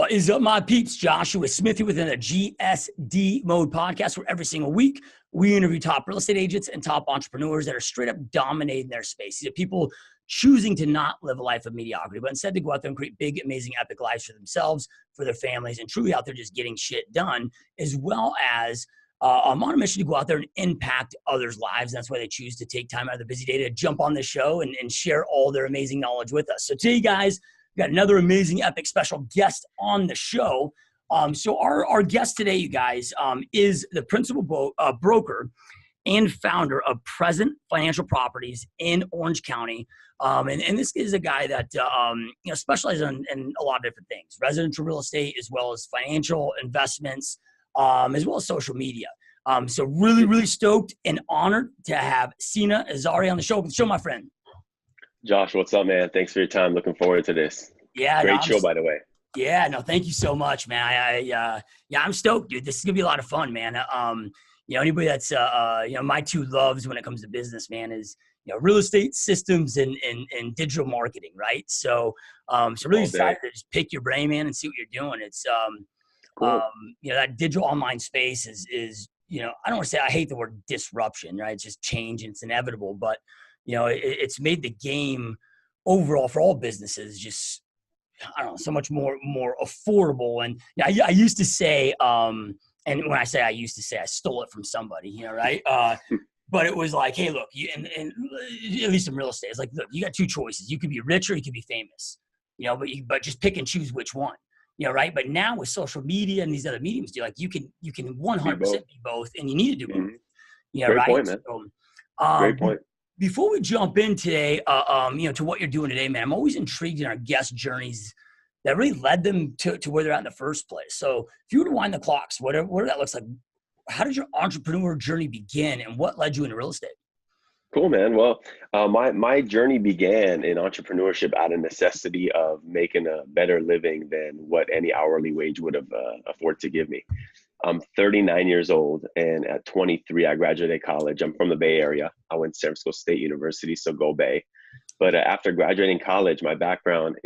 What is up, my peeps? Joshua Smithy within the GSD Mode podcast, where every single week we interview top real estate agents and top entrepreneurs that are straight up dominating their space. These are people choosing to not live a life of mediocrity, but instead to go out there and create big, amazing, epic lives for themselves, for their families, and truly out there just getting shit done, as well as I'm on a mission to go out there and impact others' lives. That's why they choose to take time out of their busy day to jump on the show and share all their amazing knowledge with us. So today, guys, we got another amazing, epic, special guest on the show. So our guest today, you guys, is the principal broker and founder of Present Financial Properties in Orange County. And this is a guy that specializes in a lot of different things: residential real estate, as well as financial investments, as well as social media. So really, really stoked and honored to have Sina Azari on the show. My friend. Josh, what's up, man? Thanks for your time. Looking forward to this. Yeah, great show, by the way. Yeah, no, thank you so much, man. I'm stoked, dude. This is gonna be a lot of fun, man. Anybody that's my two loves when it comes to business, man, is real estate, systems, and digital marketing, right? So really excited to just pick your brain, man, and see what you're doing. It's cool. That digital online space is I don't want to say, I hate the word disruption, right? It's just change and it's inevitable, but it's made the game overall for all businesses just, I don't know, so much more affordable. And I used to say, and when I say I used to say, I stole it from somebody, right? But it was like, hey, look, and at least in real estate, it's like, look, you got two choices. You could be rich or you could be famous, but just pick and choose which one, right? But now with social media and these other mediums, you can 100% be both, and you need to do both. Mm-hmm. Great right? point, man. So, great point. Before we jump in today, to what you're doing today, man, I'm always intrigued in our guest journeys that really led them to where they're at in the first place. So if you were to wind the clocks, whatever that looks like, how did your entrepreneur journey begin and what led you into real estate? Cool, man. Well, my journey began in entrepreneurship out of necessity of making a better living than what any hourly wage would have afforded to give me. I'm 39 years old, and at 23, I graduated college. I'm from the Bay Area. I went to San Francisco State University, so go Bay. But after graduating college, my background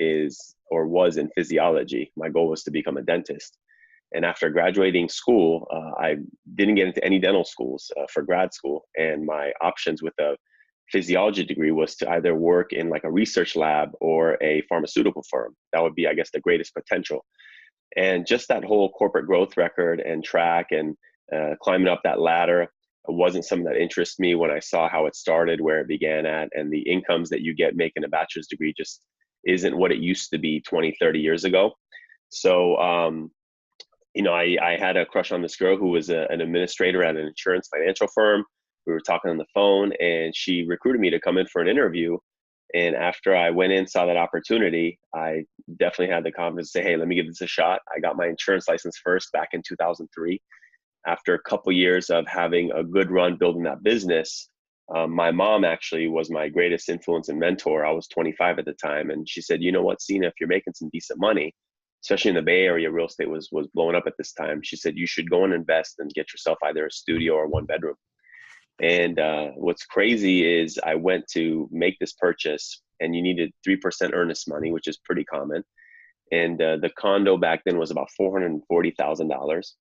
was in physiology. My goal was to become a dentist. And after graduating school, I didn't get into any dental schools for grad school. And my options with a physiology degree was to either work in like a research lab or a pharmaceutical firm. That would be, I guess, the greatest potential. And just that whole corporate growth record and track and climbing up that ladder wasn't something that interested me when I saw how it started, where it began at, and the incomes that you get making a bachelor's degree just isn't what it used to be 20, 30 years ago. So, I had a crush on this girl who was an administrator at an insurance financial firm. We were talking on the phone, and she recruited me to come in for an interview. And after I went in, saw that opportunity, I definitely had the confidence to say, hey, let me give this a shot. I got my insurance license first back in 2003. After a couple years of having a good run building that business, my mom actually was my greatest influence and mentor. I was 25 at the time. And she said, you know what, Sina, if you're making some decent money, especially in the Bay Area, real estate was blowing up at this time. She said, you should go and invest and get yourself either a studio or one bedroom. And what's crazy is I went to make this purchase, and you needed 3% earnest money, which is pretty common. And the condo back then was about $440,000.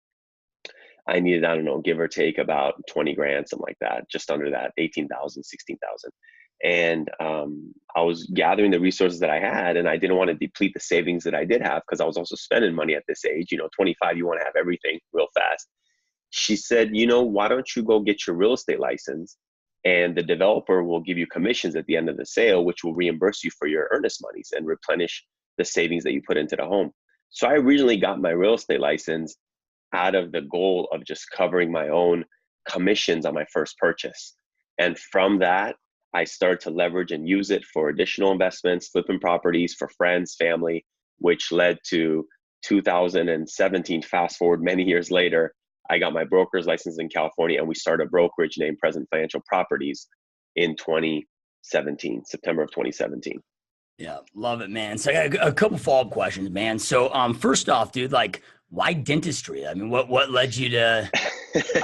I needed, I don't know, give or take about 20 grand, something like that, just under that, 18,000, 16,000. And I was gathering the resources that I had, and I didn't want to deplete the savings that I did have, because I was also spending money at this age. 25, you want to have everything real fast. She said, why don't you go get your real estate license, and the developer will give you commissions at the end of the sale, which will reimburse you for your earnest monies and replenish the savings that you put into the home. So I originally got my real estate license out of the goal of just covering my own commissions on my first purchase. And from that, I started to leverage and use it for additional investments, flipping properties for friends, family, which led to 2017. Fast forward many years later, I got my broker's license in California, and we started a brokerage named Present Financial Properties in 2017, September of 2017. Yeah, love it, man. So I got a couple follow-up questions, man. So first off, dude, why dentistry? I mean, what led you to?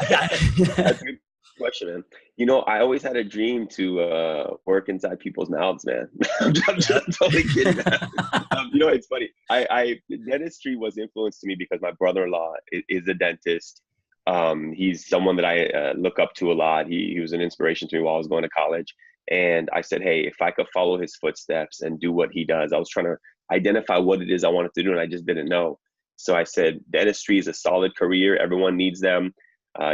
That's a good question, man. You know, I always had a dream to work inside people's mouths, man. I'm just totally kidding, man. You know, it's funny. Dentistry was influenced to me because my brother-in-law is a dentist. He's someone that I look up to a lot. He was an inspiration to me while I was going to college. And I said, hey, if I could follow his footsteps and do what he does, I was trying to identify what it is I wanted to do, and I just didn't know. So I said, dentistry is a solid career. Everyone needs them.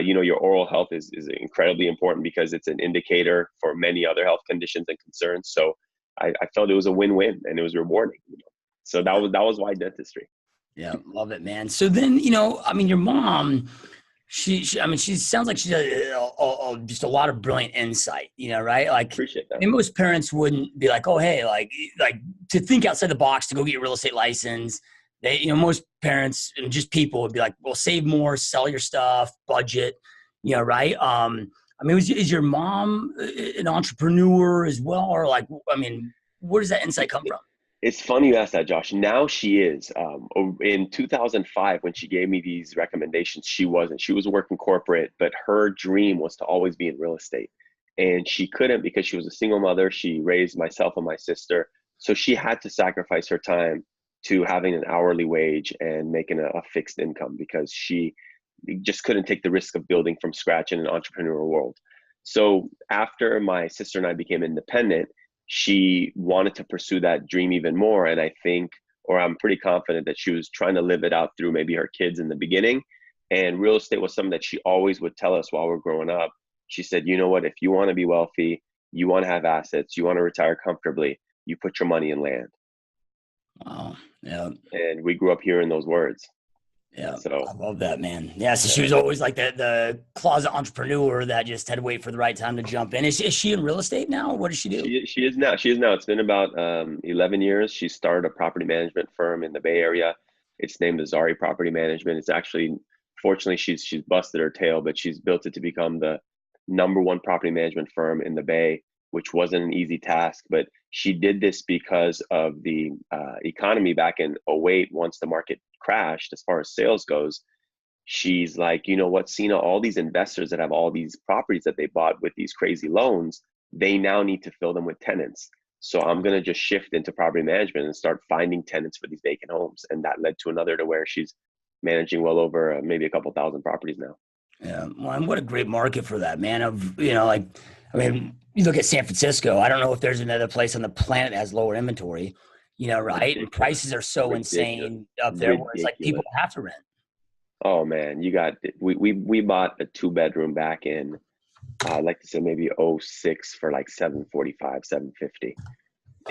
You know, your oral health is incredibly important because it's an indicator for many other health conditions and concerns. So I felt it was a win-win, and it was rewarding. You know? So that was why dentistry. Yeah, love it, man. So then, you know, I mean, your mom, she sounds like she's just a lot of brilliant insight, you know, right? Like, Appreciate that. And most parents wouldn't be like, oh, hey, like to think outside the box, to go get your real estate license. They, you know, most parents and just people would be like, well, save more, sell your stuff, budget, you know, right? I mean, is your mom an entrepreneur as well? Or like, I mean, where does that insight come from? It's funny you asked that, Josh. Now she is. In 2005, when she gave me these recommendations, she wasn't. She was working corporate, but her dream was to always be in real estate. And she couldn't because she was a single mother. She raised myself and my sister. So she had to sacrifice her time to having an hourly wage and making a fixed income because she just couldn't take the risk of building from scratch in an entrepreneurial world. So after my sister and I became independent, she wanted to pursue that dream even more. And I think, or I'm pretty confident that she was trying to live it out through maybe her kids in the beginning. And real estate was something that she always would tell us while we're growing up. She said, you know what, if you want to be wealthy, you want to have assets, you want to retire comfortably, you put your money in land. Wow. Yeah. And we grew up hearing those words. Yeah. So I love that, man. Yeah. So she was always like the closet entrepreneur that just had to wait for the right time to jump in. Is she in real estate now? What does she do? She is now. It's been about 11 years. She started a property management firm in the Bay Area. It's named Azari Property Management. It's actually, fortunately, she's busted her tail, but she's built it to become the #1 property management firm in the Bay, which wasn't an easy task. But she did this because of the economy back in '08. Once the market crashed, as far as sales goes, she's like, you know what, Sina, all these investors that have all these properties that they bought with these crazy loans, they now need to fill them with tenants. So I'm going to just shift into property management and start finding tenants for these vacant homes. And that led to another to where she's managing well over maybe a couple thousand properties now. Yeah. Well, and what a great market for that, man. You know, like, I mean, you look at San Francisco, I don't know if there's another place on the planet that has lower inventory, you know, right? And prices are so insane up there where it's like people have to rent. Oh man, we bought a 2-bedroom back in I'd like to say maybe '06 for like $745, $750.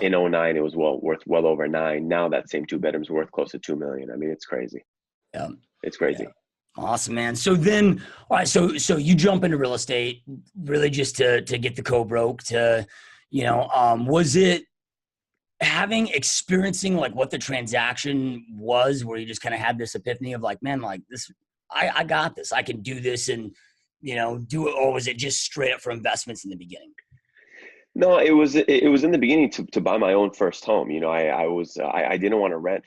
In '09 it was worth well over $9 million. Now that same 2-bedroom's worth close to $2 million. I mean, it's crazy. Yeah. It's crazy. Yeah. Awesome, man. So then, all right, so you jump into real estate really just to get the co-broke to, you know, was it experiencing like what the transaction was where you just kind of had this epiphany of like, man, like this, I got this, I can do this and, you know, do it, or was it just straight up for investments in the beginning? No, it was in the beginning to buy my own first home. You know, I didn't want to rent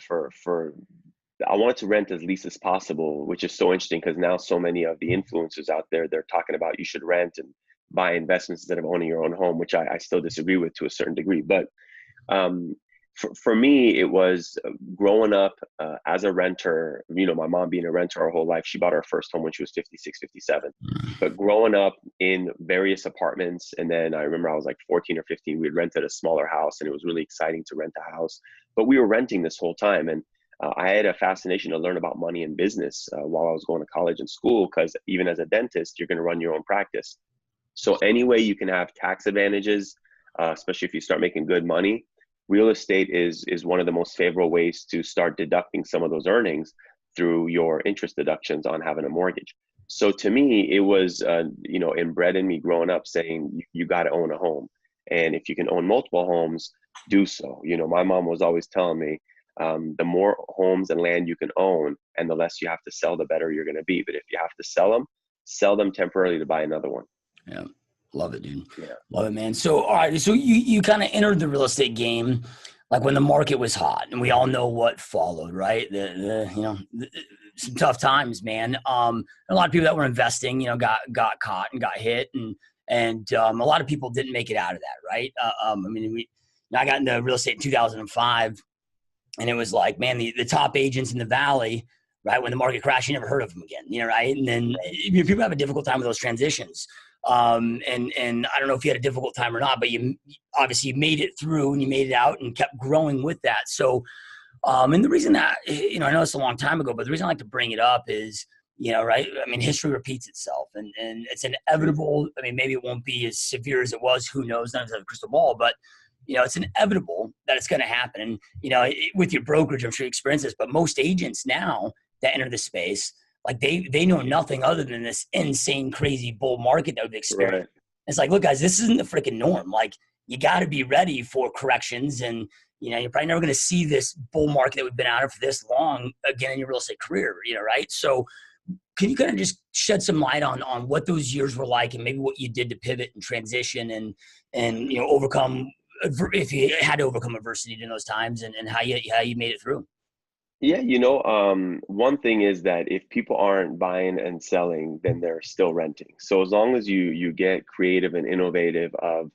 I wanted to rent as least as possible, which is so interesting because now so many of the influencers out there, they're talking about you should rent and buy investments instead of owning your own home, which I still disagree with to a certain degree. But for me, it was growing up as a renter, you know, my mom being a renter her whole life. She bought her first home when she was 56, 57. But growing up in various apartments, and then I remember I was like 14 or 15, we had rented a smaller house and it was really exciting to rent a house. But we were renting this whole time. And I had a fascination to learn about money and business while I was going to college and school, because even as a dentist, you're going to run your own practice. So any way you can have tax advantages, especially if you start making good money, real estate is one of the most favorable ways to start deducting some of those earnings through your interest deductions on having a mortgage. So to me, it was, you know, inbred in me growing up saying you got to own a home. And if you can own multiple homes, do so. You know, my mom was always telling me, the more homes and land you can own and the less you have to sell, the better you're going to be. But if you have to sell them temporarily to buy another one. Yeah. Love it, dude. Yeah. Love it, man. So, all right. So you kind of entered the real estate game like when the market was hot, and we all know what followed, right? some tough times, man. A lot of people that were investing, got caught and got hit, and a lot of people didn't make it out of that, right? I got into real estate in 2005, and it was like, man, the top agents in the valley, right? When the market crashed, you never heard of them again, right? And then people have a difficult time with those transitions. And I don't know if you had a difficult time or not, but you obviously made it through and you made it out and kept growing with that. So, and the reason that, I know it's a long time ago, but the reason I like to bring it up is, right? I mean, history repeats itself, and it's inevitable. I mean, maybe it won't be as severe as it was. Who knows? None of us have a crystal ball, but it's inevitable that it's going to happen. And, with your brokerage, I'm sure you experience this, but most agents now that enter the space, like they know nothing other than this insane, crazy bull market that we've experienced. Right. It's like, look, guys, this isn't the freaking norm. Like, you got to be ready for corrections, and you're probably never going to see this bull market that we've been out of for this long again in your real estate career. Right? So, can you kind of just shed some light on what those years were like, and maybe what you did to pivot and transition and overcome, if you had to overcome adversity in those times, and how you made it through? Yeah, one thing is that if people aren't buying and selling, then they're still renting. So as long as you get creative and innovative of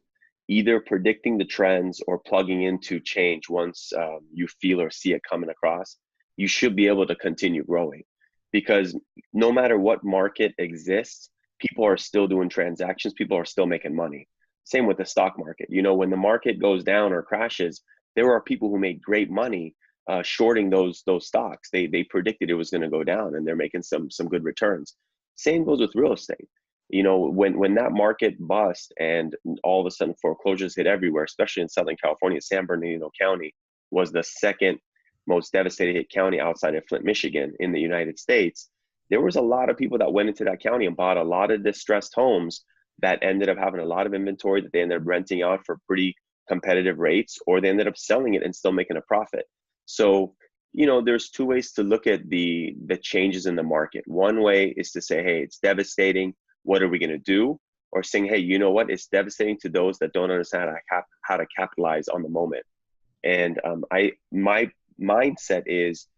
either predicting the trends or plugging into change once you feel or see it coming across, you should be able to continue growing. Because no matter what market exists, people are still doing transactions, people are still making money. Same with the stock market. When the market goes down or crashes, there are people who made great money shorting those stocks. They predicted it was going to go down, and they're making some good returns. Same goes with real estate. When that market bust and all of a sudden foreclosures hit everywhere, especially in Southern California, San Bernardino County was the second most devastated hit county outside of Flint, Michigan in the United States. There was a lot of people that went into that county and bought a lot of distressed homes that ended up having a lot of inventory that they ended up renting out for pretty competitive rates, or they ended up selling it and still making a profit. So, there's two ways to look at the changes in the market. One way is to say, hey, it's devastating. What are we going to do? Or saying, hey, you know what? It's devastating to those that don't understand how to capitalize on the moment. And my mindset is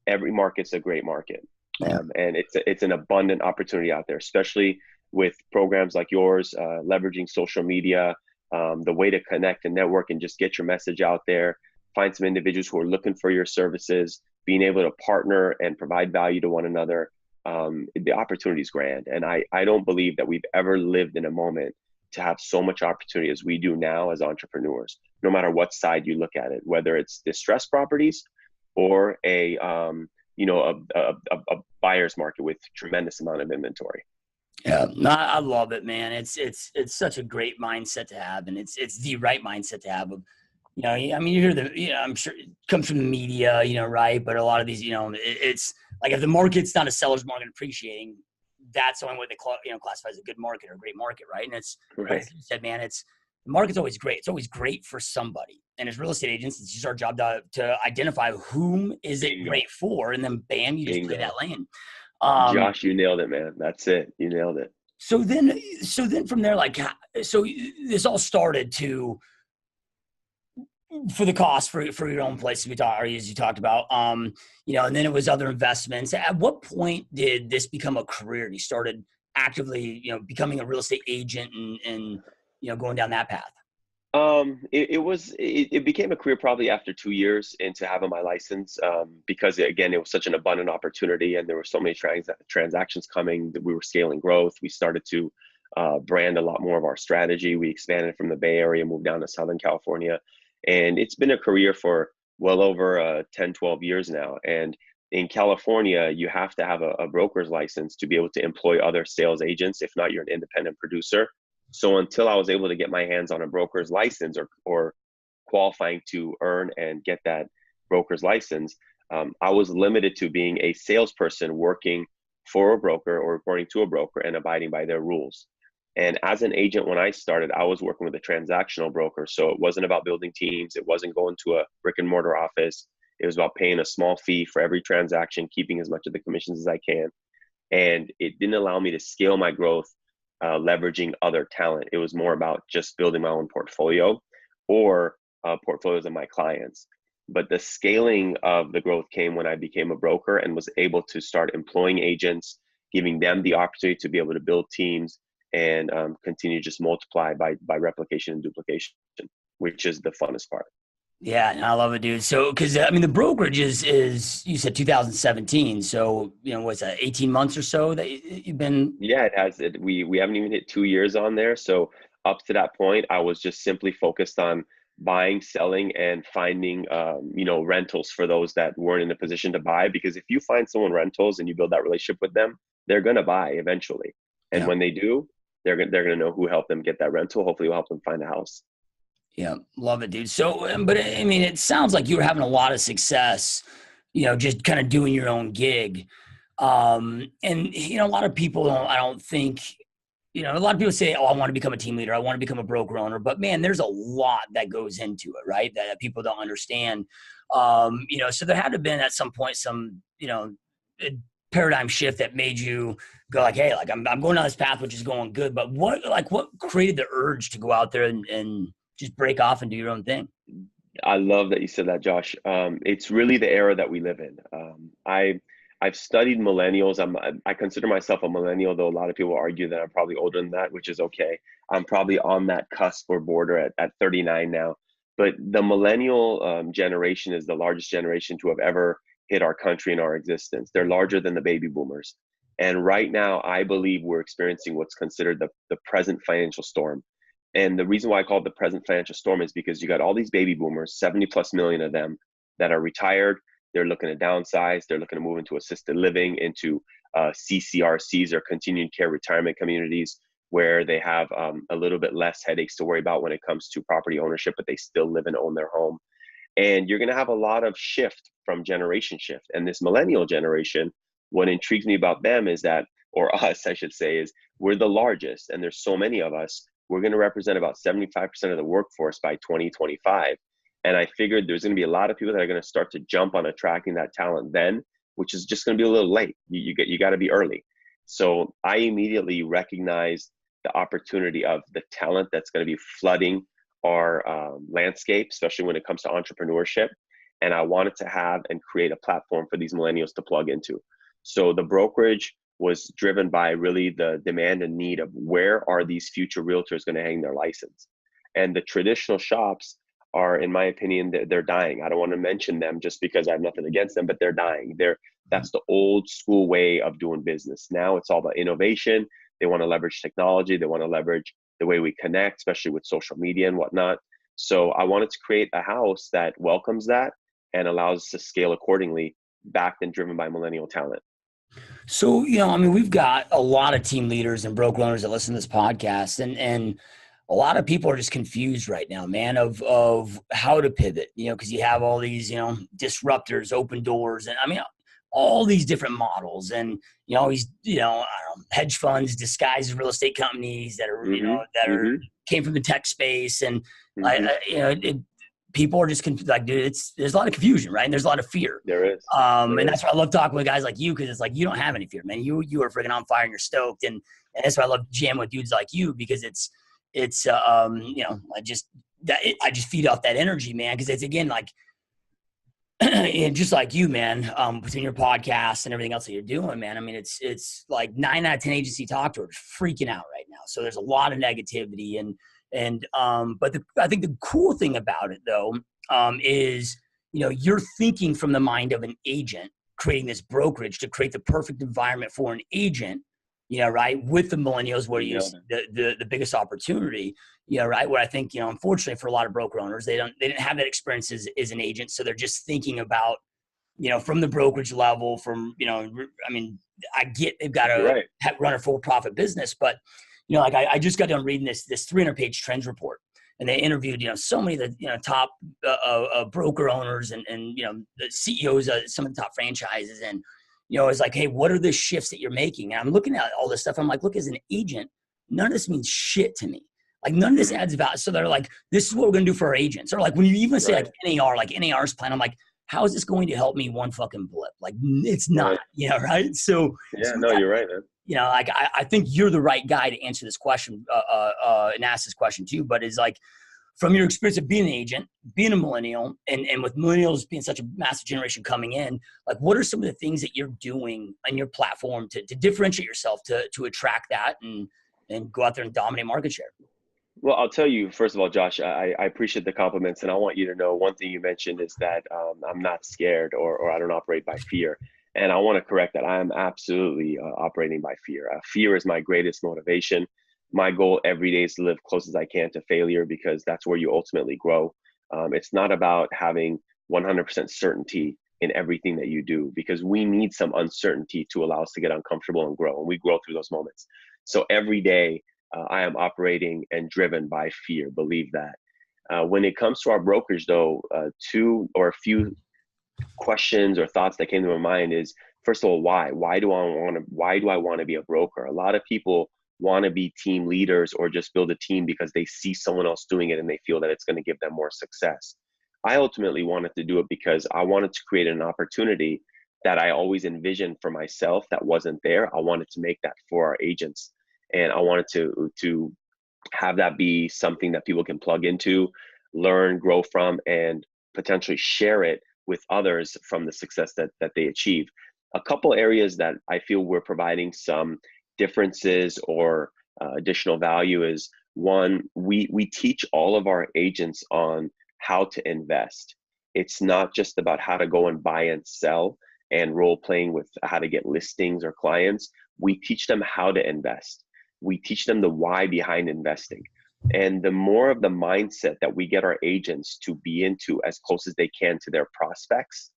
every market's a great market. Yeah. And it's an abundant opportunity out there, especially with programs like yours, leveraging social media, the way to connect and network and just get your message out there, find some individuals who are looking for your services, being able to partner and provide value to one another. The opportunity is grand. And I don't believe that we've ever lived in a moment to have so much opportunity as we do now as entrepreneurs, no matter what side you look at it, whether it's distressed properties or a buyer's market with tremendous amount of inventory. Yeah, no, I love it, man. It's such a great mindset to have, and it's the right mindset to have. You hear I'm sure it comes from the media, right? But a lot of these, it's like if the market's not a seller's market appreciating, that's the only way they classify as a good market or a great market, right? And it's right. As you said, man, the market's always great. It's always great for somebody. And as real estate agents, it's just our job to identify whom is it great for, and then bam, you just play that lane. Josh, you nailed it, man. That's it. You nailed it. So then from there, so this all started for the cost for your own place, as you talked about, and then it was other investments. At what point did this become a career? You started actively, becoming a real estate agent and going down that path. It became a career probably after 2 years into having my license, because again, it was such an abundant opportunity and there were so many transactions coming that we were scaling growth. We started to brand a lot more of our strategy. We expanded from the Bay Area, moved down to Southern California, and it's been a career for well over 10, 12 years now. And in California, you have to have a broker's license to be able to employ other sales agents. If not, you're an independent producer. So until I was able to get my hands on a broker's license or qualifying to earn and get that broker's license, I was limited to being a salesperson working for a broker or reporting to a broker and abiding by their rules. And as an agent, when I started, I was working with a transactional broker. So it wasn't about building teams. It wasn't going to a brick and mortar office. It was about paying a small fee for every transaction, keeping as much of the commissions as I can. And it didn't allow me to scale my growth leveraging other talent. It was more about just building my own portfolio or portfolios of my clients. But the scaling of the growth came when I became a broker and was able to start employing agents, giving them the opportunity to be able to build teams and continue to just multiply by replication and duplication, which is the funnest part. Yeah, I love it, dude. So, because I mean, the brokerage is you said 2017. So, what's that, 18 months or so that you've been? Yeah, it has. We haven't even hit 2 years on there. So up to that point, I was just simply focused on buying, selling, and finding, rentals for those that weren't in a position to buy. Because if you find someone rentals and you build that relationship with them, they're gonna buy eventually. And Yeah. when they do, they're gonna know who helped them get that rental. Hopefully, we'll help them find a house. Yeah, love it, dude. So, but I mean, it sounds like you were having a lot of success, just kind of doing your own gig. And a lot of people don't, I don't think, a lot of people say, oh, I want to become a team leader. I want to become a broker owner, but man, there's a lot that goes into it, right? That people don't understand. So there had to have been at some point, some, paradigm shift that made you go like, hey, like I'm going down this path, which is going good, but what created the urge to go out there and just break off and do your own thing? I love that you said that, Josh. It's really the era that we live in. I've studied millennials. I consider myself a millennial, though a lot of people argue that I'm probably older than that, which is okay. I'm probably on that cusp or border at 39 now. But the millennial generation is the largest generation to have ever hit our country in our existence. They're larger than the baby boomers. And right now, I believe we're experiencing what's considered the present financial storm. And the reason why I call it the present financial storm is because you got all these baby boomers, 70 plus million of them, that are retired. They're looking to downsize. They're looking to move into assisted living, into CCRCs or continuing care retirement communities, where they have a little bit less headaches to worry about when it comes to property ownership, but they still live and own their home. And you're going to have a lot of shift from generation shift. And this millennial generation, what intrigues me about them is that, or us, I should say, is we're the largest, and there's so many of us. We're going to represent about 75% of the workforce by 2025. And I figured there's going to be a lot of people that are going to start to jump on attracting that talent then, which is just going to be a little late. You got to be early. So I immediately recognized the opportunity of the talent that's going to be flooding our landscape, especially when it comes to entrepreneurship. And I wanted to have and create a platform for these millennials to plug into. So the brokerage was driven by really the demand and need of where are these future realtors going to hang their license. And the traditional shops are, in my opinion, they're dying. I don't want to mention them just because I have nothing against them, but they're dying. That's the old school way of doing business. Now it's all about innovation. They want to leverage technology. They want to leverage the way we connect, especially with social media and whatnot. So I wanted to create a house that welcomes that and allows us to scale accordingly, backed and driven by millennial talent. So, we've got a lot of team leaders and broker owners that listen to this podcast, and a lot of people are just confused right now, man, of how to pivot, because you have all these, disruptors, open doors, and all these different models, and these, hedge funds disguised as real estate companies that are, came from the tech space, and people are just like, dude, there's a lot of confusion, right? And there's a lot of fear. There is. And that's why I love talking with guys like you, because it's like, you don't have any fear, man. You are freaking on fire and you're stoked. And that's why I love jamming with dudes like you, because I just feed off that energy, man. Cause it's, again, like, and just like you, man, between your podcast and everything else that you're doing, man, it's like 9 out of 10 agents you talk to are freaking out right now. So there's a lot of negativity, but I think the cool thing about it, though, is, you're thinking from the mind of an agent, creating this brokerage to create the perfect environment for an agent, right, with the millennials, where you the biggest opportunity, right, where I think, unfortunately for a lot of broker owners, they didn't have that experience as an agent, so they're just thinking about, from the brokerage level, I get they've got to run a full profit business, but like I just got done reading this 300-page trends report, and they interviewed, so many of the, top broker owners and the CEOs of some of the top franchises. And, it's like, hey, what are the shifts that you're making? And I'm looking at all this stuff. I'm like, look, as an agent, none of this means shit to me. Like, none of this adds value. So they're like, this is what we're going to do for our agents. Or like, when you even say like NAR's plan, I'm like, how is this going to help me one fucking blip? Like, it's not, right? So, you're right, man. Like, I think you're the right guy to answer this question and ask this question too. But it's like, from your experience of being an agent, being a millennial, and with millennials being such a massive generation coming in, like what are some of the things that you're doing on your platform to differentiate yourself to attract that and go out there and dominate market share? Well, I'll tell you, first of all, Josh, I appreciate the compliments. And I want you to know one thing you mentioned is that I'm not scared or I don't operate by fear. And I want to correct that. I am absolutely operating by fear. Fear is my greatest motivation. My goal every day is to live close as I can to failure, because that's where you ultimately grow. It's not about having 100% certainty in everything that you do, because we need some uncertainty to allow us to get uncomfortable and grow. And we grow through those moments. So every day, I am operating and driven by fear. Believe that. When it comes to our brokerage, though, two or a few questions or thoughts that came to my mind is, first of all, why? Why do I want to be a broker? A lot of people want to be team leaders or just build a team because they see someone else doing it and they feel that it's going to give them more success. I ultimately wanted to do it because I wanted to create an opportunity that I always envisioned for myself that wasn't there. I wanted to make that for our agents. And I wanted to have that be something that people can plug into, learn, grow from, and potentially share it with others from the success that they achieve. A couple areas that I feel we're providing some differences or additional value is, one, we teach all of our agents on how to invest. It's not just about how to go and buy and sell and role playing with how to get listings or clients. We teach them how to invest. We teach them the why behind investing. And the more of the mindset that we get our agents to be into as close as they can to their prospects,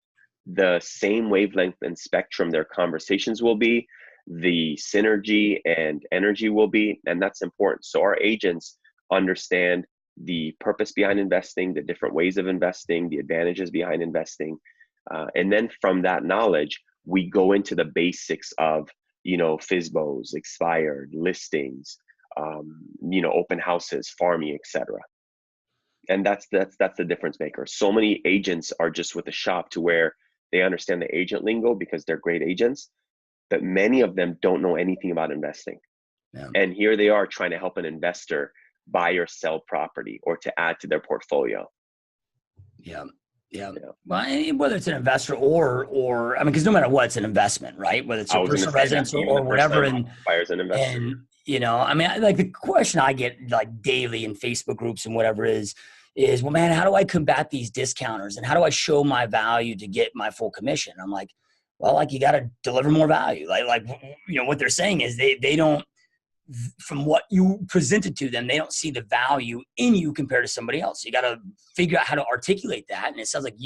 the same wavelength and spectrum their conversations will be, the synergy and energy will be, and that's important. So our agents understand the purpose behind investing, the different ways of investing, the advantages behind investing. And then from that knowledge, we go into the basics of, FSBOs, expired, listings, open houses, farming, etc. And that's the difference maker. So many agents are just with the shop to where they understand the agent lingo because they're great agents, but many of them don't know anything about investing. Yeah. And here they are trying to help an investor buy or sell property or to add to their portfolio. Yeah. Well, whether it's an investor or because no matter what, it's an investment, right? Whether it's a personal residence or whatever. And buyers and investors. And like the question I get like daily in Facebook groups and whatever is, well, man, how do I combat these discounters and how do I show my value to get my full commission? I'm like, well, like you got to deliver more value. Like what they're saying is they don't, from what you presented to them, they don't see the value in you compared to somebody else. You got to figure out how to articulate that. And it sounds like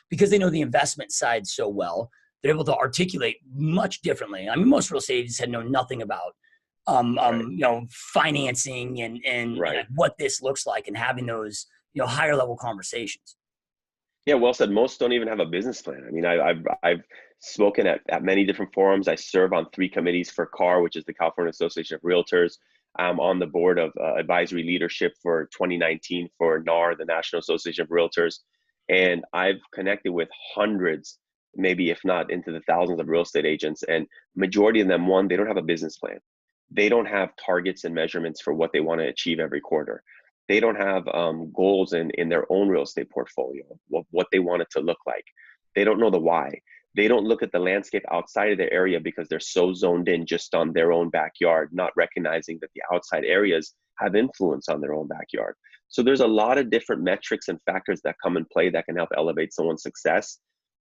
because they know the investment side so well, they're able to articulate much differently. I mean, most real estate agents know nothing about, financing and right. and what this looks like and having those, higher level conversations. Yeah, well said. Most don't even have a business plan. I mean, I've spoken at many different forums. I serve on 3 committees for CAR, which is the California Association of Realtors. I'm on the board of advisory leadership for 2019 for NAR, the National Association of Realtors. And I've connected with hundreds, maybe if not into the thousands of real estate agents. And majority of them, one, they don't have a business plan. They don't have targets and measurements for what they want to achieve every quarter. They don't have goals in their own real estate portfolio, what they want it to look like. They don't know the why. They don't look at the landscape outside of their area because they're so zoned in just on their own backyard, not recognizing that the outside areas have influence on their own backyard. So there's a lot of different metrics and factors that come in play that can help elevate someone's success,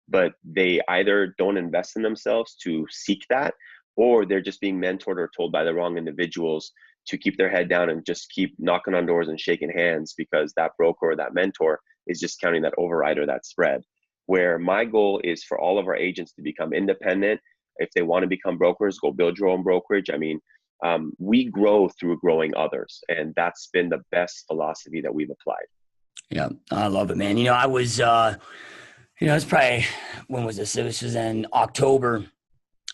but they either don't invest in themselves to seek that, or they're just being mentored or told by the wrong individuals to keep their head down and just keep knocking on doors and shaking hands because that broker or that mentor is just counting that override or that spread. Where my goal is for all of our agents to become independent. If they want to become brokers, go build your own brokerage. I mean, we grow through growing others. And that's been the best philosophy that we've applied. Yeah, I love it, man. I was, it's probably, when was this? This was in October.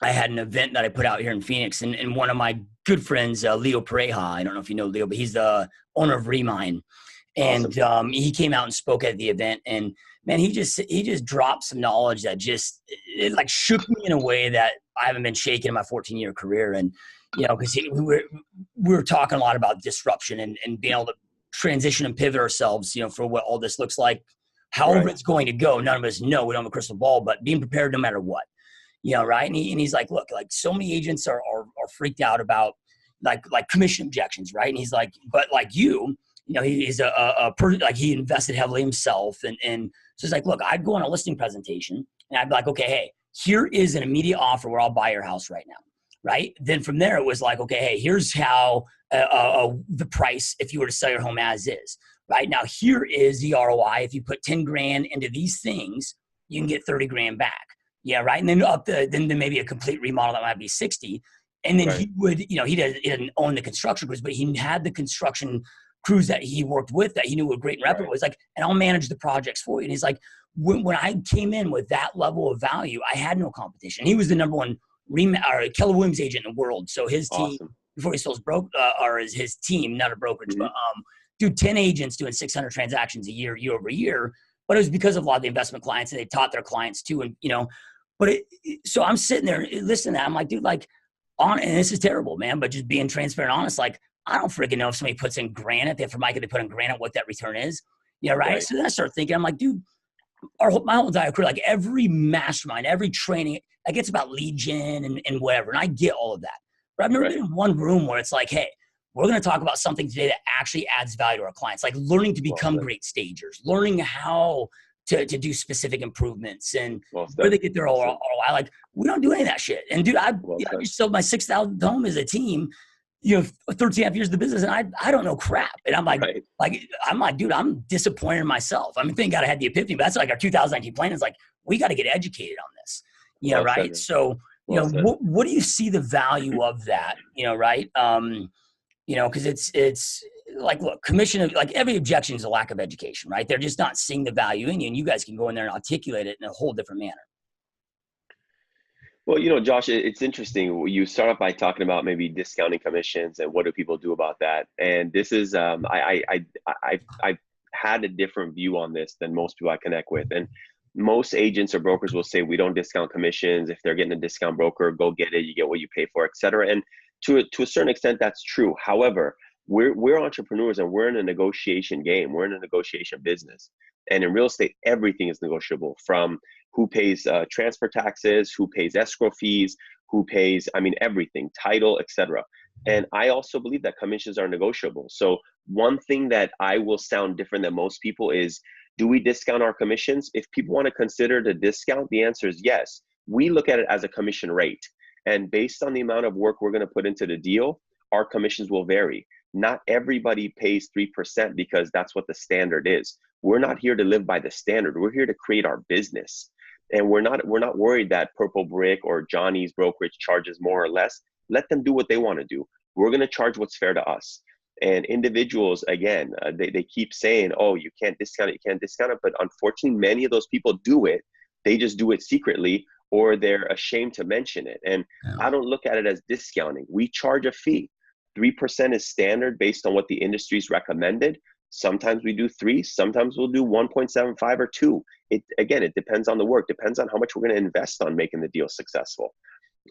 I had an event that I put out here in Phoenix, and one of my good friends, Leo Pareja, I don't know if you know Leo, but he's the owner of Remine. And awesome. He came out and spoke at the event, and man, he just dropped some knowledge that it like shook me in a way that I haven't been shaken in my 14-year career. And, because we were talking a lot about disruption and being able to transition and pivot ourselves, for what all this looks like. However it's going to go, none of us know. We don't have a crystal ball, but being prepared no matter what, right? And he's like, look, like so many agents are freaked out about like commission objections, right? And he's like, but like he's like he invested heavily himself. And so he's like, look, I'd go on a listing presentation and I'd be like, okay, hey, here is an immediate offer where I'll buy your house right now. Right. Then from there, it was like, okay, hey, here's how the price if you were to sell your home as is. Right now, here is the ROI. If you put 10 grand into these things, you can get 30 grand back. Yeah. Right. And then then maybe a complete remodel that might be 60. And then he would, he didn't own the construction crews, but he had the construction crews that he worked with that he knew were great and reputable. Was like, and I'll manage the projects for you. And he's like, when I came in with that level of value, I had no competition. He was the number one Keller Williams agent in the world. So his team, before he still his team, not a brokerage, but 10 agents doing 600 transactions a year over year. But it was because of a lot of the investment clients, and they taught their clients too. And so I'm sitting there listening to that. I'm like, dude, like and this is terrible, man. But just being transparent, and honest, like I don't freaking know if somebody puts in granite. For Micah, they put in granite what that return is. Yeah, right. So then I start thinking, I'm like, dude, my whole entire career, like every mastermind, every training, like it's about lead gen and whatever. And I get all of that. But I've never been in one room where it's like, hey, we're going to talk about something today that actually adds value to our clients, like learning to become great stagers, learning how to do specific improvements and where they get their ROI. Like we don't do any of that shit. And dude, I just sold my 6,000th home as a team, 13.5 years of the business, and I don't know crap. And I'm like, dude, I'm disappointed in myself. I mean, thank God I had the epiphany, but that's like our 2019 plan is like, we got to get educated on this. Right. So, what do you see the value of that? Right. Because it's like, look, commission, like every objection is a lack of education, right? They're just not seeing the value in you, and you guys can go in there and articulate it in a whole different manner. Well, Josh, it's interesting. You start off by talking about maybe discounting commissions and what do people do about that. And this is, I've had a different view on this than most people I connect with. And most agents or brokers will say, we don't discount commissions. If they're getting a discount broker, go get it. You get what you pay for, et cetera. And to a certain extent, that's true. However, we're entrepreneurs and we're in a negotiation game. We're in a negotiation business. And in real estate, everything is negotiable, from who pays transfer taxes, who pays escrow fees, who pays, everything, title, et cetera. And I also believe that commissions are negotiable. So one thing that I will sound different than most people is, do we discount our commissions? If people want to consider the discount, the answer is yes. We look at it as a commission rate. And based on the amount of work we're going to put into the deal, our commissions will vary. Not everybody pays 3% because that's what the standard is. We're not here to live by the standard. We're here to create our business. And we're not worried that Purple Brick or Johnny's brokerage charges more or less. Let them do what they want to do. We're going to charge what's fair to us. And individuals, again, they keep saying, oh, you can't discount it, you can't discount it. But unfortunately, many of those people do it. They just do it secretly, or they're ashamed to mention it. And I don't look at it as discounting. We charge a fee. 3% is standard based on what the industry's recommended. Sometimes we do 3, sometimes we'll do 1.75 or 2. It depends on the work, depends on how much we're going to invest on making the deal successful.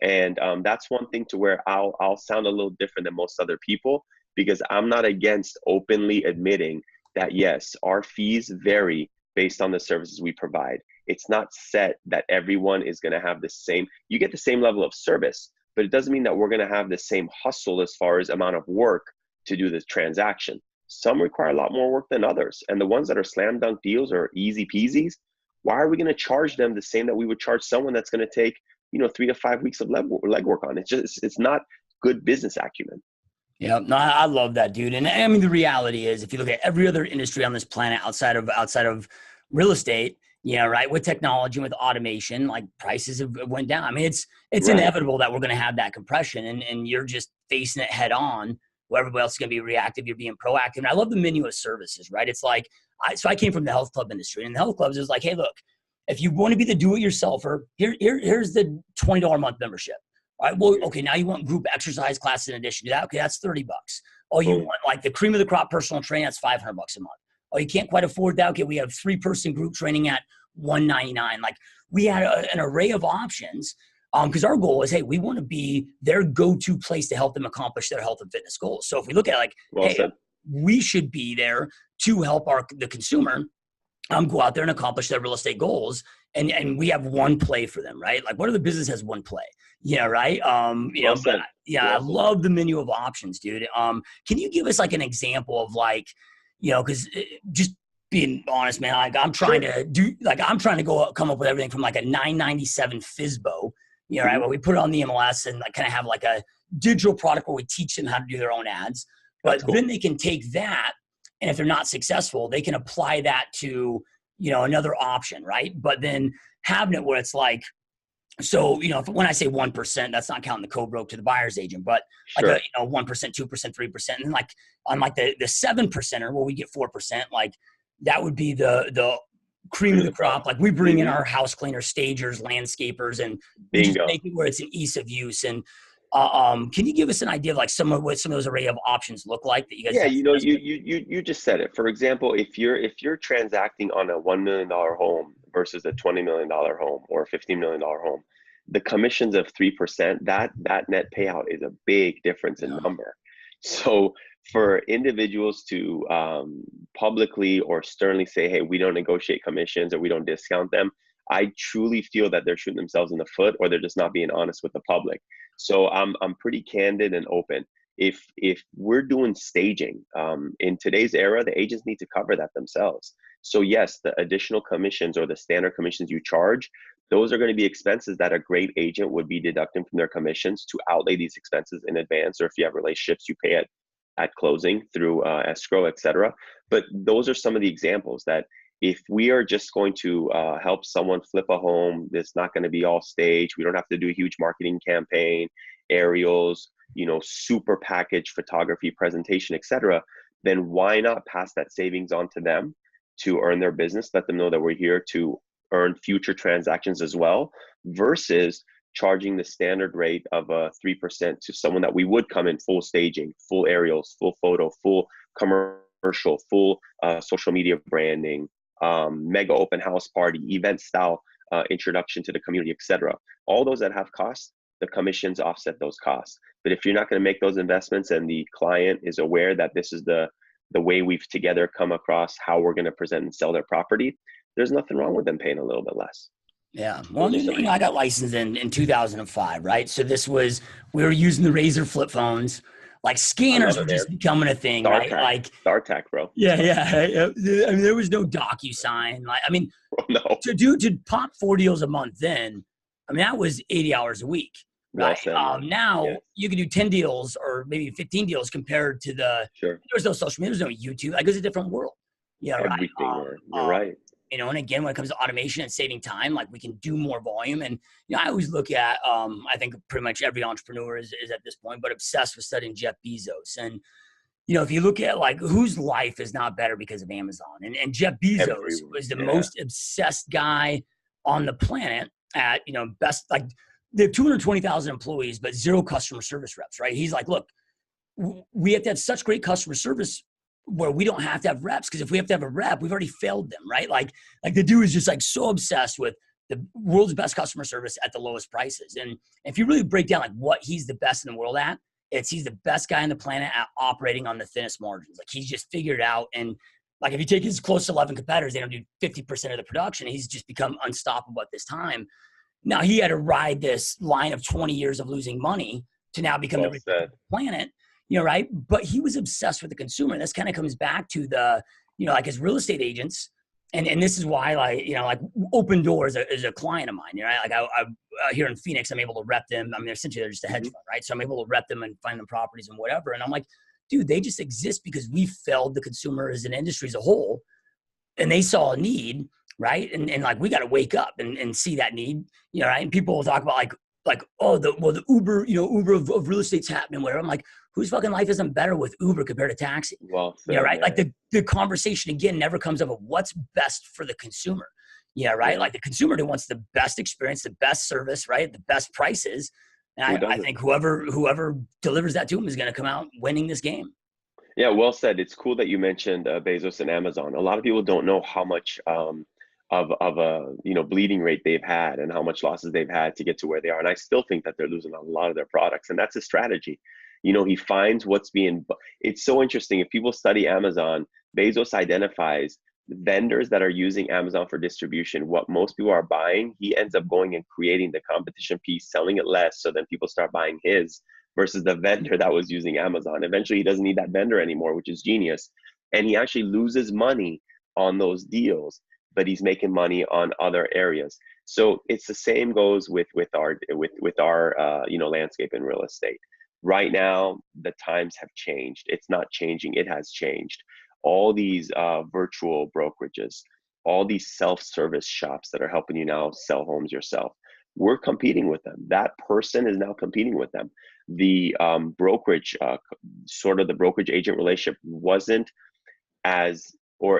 And that's one thing to where I'll sound a little different than most other people, because I'm not against openly admitting that, yes, our fees vary based on the services we provide. It's not set that everyone is going to have the same, you get the same level of service, but it doesn't mean that we're going to have the same hustle as far as amount of work to do this transaction. Some require a lot more work than others. And the ones that are slam dunk deals or easy peasies, why are we going to charge them the same that we would charge someone that's going to take, 3 to 5 weeks of legwork on? It's not good business acumen. Yeah, no, I love that, dude. And the reality is, if you look at every other industry on this planet outside of real estate, right, with technology and with automation, like prices have went down. It's inevitable that we're going to have that compression, and you're just facing it head on. Where everybody else is going to be reactive, you're being proactive. And I love the menu of services, right? It's like, I came from the health club industry, and the health clubs is like, hey, look, if you want to be the do-it-yourselfer, here's the $20 a month membership. All right, well, okay, now you want group exercise classes in addition to that. Okay, that's $30. Oh, you want like the cream of the crop personal training, that's $500 a month. Oh, you can't quite afford that. Okay, we have 3-person group training at $199. Like, we had an array of options. Because our goal is, hey, we want to be their go-to place to help them accomplish their health and fitness goals. So if we look at we should be there to help the consumer go out there and accomplish their real estate goals. And we have one play for them, right? Like, what other business has one play? Yeah, right. Well said. I love the menu of options, dude. Can you give us like an example of like, because just being honest, man, like I'm trying to come up with everything from like a 997 FISBO, right? Where we put it on the MLS and like kind of have like a digital product where we teach them how to do their own ads. But then they can take that, and if they're not successful, they can apply that to, another option, right? But then having it where it's like, so, when I say 1%, that's not counting the co-broke to the buyer's agent, but like 1%, 2%, 3%. And like on like the 7%er where we get 4%, like that would be the cream of the crop. Like we bring in our house cleaners, stagers, landscapers, and we just make it where it's an ease of use. And can you give us an idea of like what some of those array of options look like that you guys? Yeah, you just said it. For example, if you're transacting on a $1 million home versus a $20 million home or a $15 million home, the commissions of 3%, that net payout is a big difference in number. So for individuals to publicly or sternly say, hey, we don't negotiate commissions or we don't discount them, I truly feel that they're shooting themselves in the foot, or they're just not being honest with the public. So I'm pretty candid and open. If we're doing staging in today's era, the agents need to cover that themselves. So yes, the additional commissions or the standard commissions you charge, those are going to be expenses that a great agent would be deducting from their commissions to outlay these expenses in advance, or if you have relationships, you pay at closing through escrow, etc. But those are some of the examples that if we are just going to help someone flip a home, it's not going to be all staged. We don't have to do a huge marketing campaign, aerials, super package photography, presentation, etc. Then why not pass that savings on to them to earn their business? Let them know that we're here to earn future transactions as well, versus charging the standard rate of 3% to someone that we would come in full staging, full aerials, full photo, full commercial, full social media branding, mega open house party, event style introduction to the community, etc. All those that have costs, the commissions offset those costs. But if you're not going to make those investments and the client is aware that this is the way we've together come across how we're going to present and sell their property, there's nothing wrong with them paying a little bit less. Yeah. Well, I got licensed in 2005, right? So we were using the Razor flip phones. Like scanners were just becoming a thing, right? Like StarTAC, bro. Yeah. I mean, there was no DocuSign. Like, I mean, no. to pop 4 deals a month then, I mean, that was 80 hours a week, right? Now you can do 10 deals or maybe 15 deals compared to there was no social media, there was no YouTube. Like, it was a different world. Yeah, everything. You're right. And again, when it comes to automation and saving time, like we can do more volume. And, I always look at, I think pretty much every entrepreneur is at this point, but obsessed with studying Jeff Bezos. And, if you look at like whose life is not better because of Amazon, and Jeff Bezos was the most obsessed guy on the planet at, best, like they have 220,000 employees, but 0 customer service reps, right? He's like, look, we have to have such great customer service where we don't have to have reps, because if we have to have a rep, we've already failed them, right? Like the dude is just like so obsessed with the world's best customer service at the lowest prices. And if you really break down like what he's the best in the world at, he's the best guy on the planet at operating on the thinnest margins. Like he's just figured it out. And like if you take his close to 11 competitors, they don't do 50% of the production. He's just become unstoppable at this time. Now he had to ride this line of 20 years of losing money to now become the richest on the planet. Right. But he was obsessed with the consumer. And this kind of comes back to the, like his real estate agents. And this is why, like Open Doors is a client of mine. Like I here in Phoenix, I'm able to rep them. I mean, essentially they're just a hedge fund, right? So I'm able to rep them and find them properties and whatever. And I'm like, dude, they just exist because we failed the consumer as an industry as a whole. And they saw a need, right? And like, we got to wake up and see that need, right? And people will talk about like, oh, the Uber, Uber of real estate's happening, whatever. I'm like, whose fucking life isn't better with Uber compared to taxi? Well, right. Like the conversation again never comes up of what's best for the consumer. Yeah. Right. Like the consumer who wants the best experience, the best service, right? The best prices. And I think whoever delivers that to them is going to come out winning this game. Yeah. Well said. It's cool that you mentioned Bezos and Amazon. A lot of people don't know how much of a bleeding rate they've had and how much losses they've had to get to where they are. And I still think that they're losing a lot of their products, and that's a strategy. He finds what's being, it's so interesting. If people study Amazon, Bezos identifies vendors that are using Amazon for distribution. What most people are buying, he ends up going and creating the competition piece, selling it less, so then people start buying his versus the vendor that was using Amazon. Eventually, he doesn't need that vendor anymore, which is genius. And he actually loses money on those deals, but he's making money on other areas. So it's the same goes with our landscape and real estate. Right now, the times have changed. It's not changing, it has changed. All these virtual brokerages, all these self-service shops that are helping you now sell homes yourself, we're competing with them. That person is now competing with them. The brokerage, sort of the brokerage agent relationship wasn't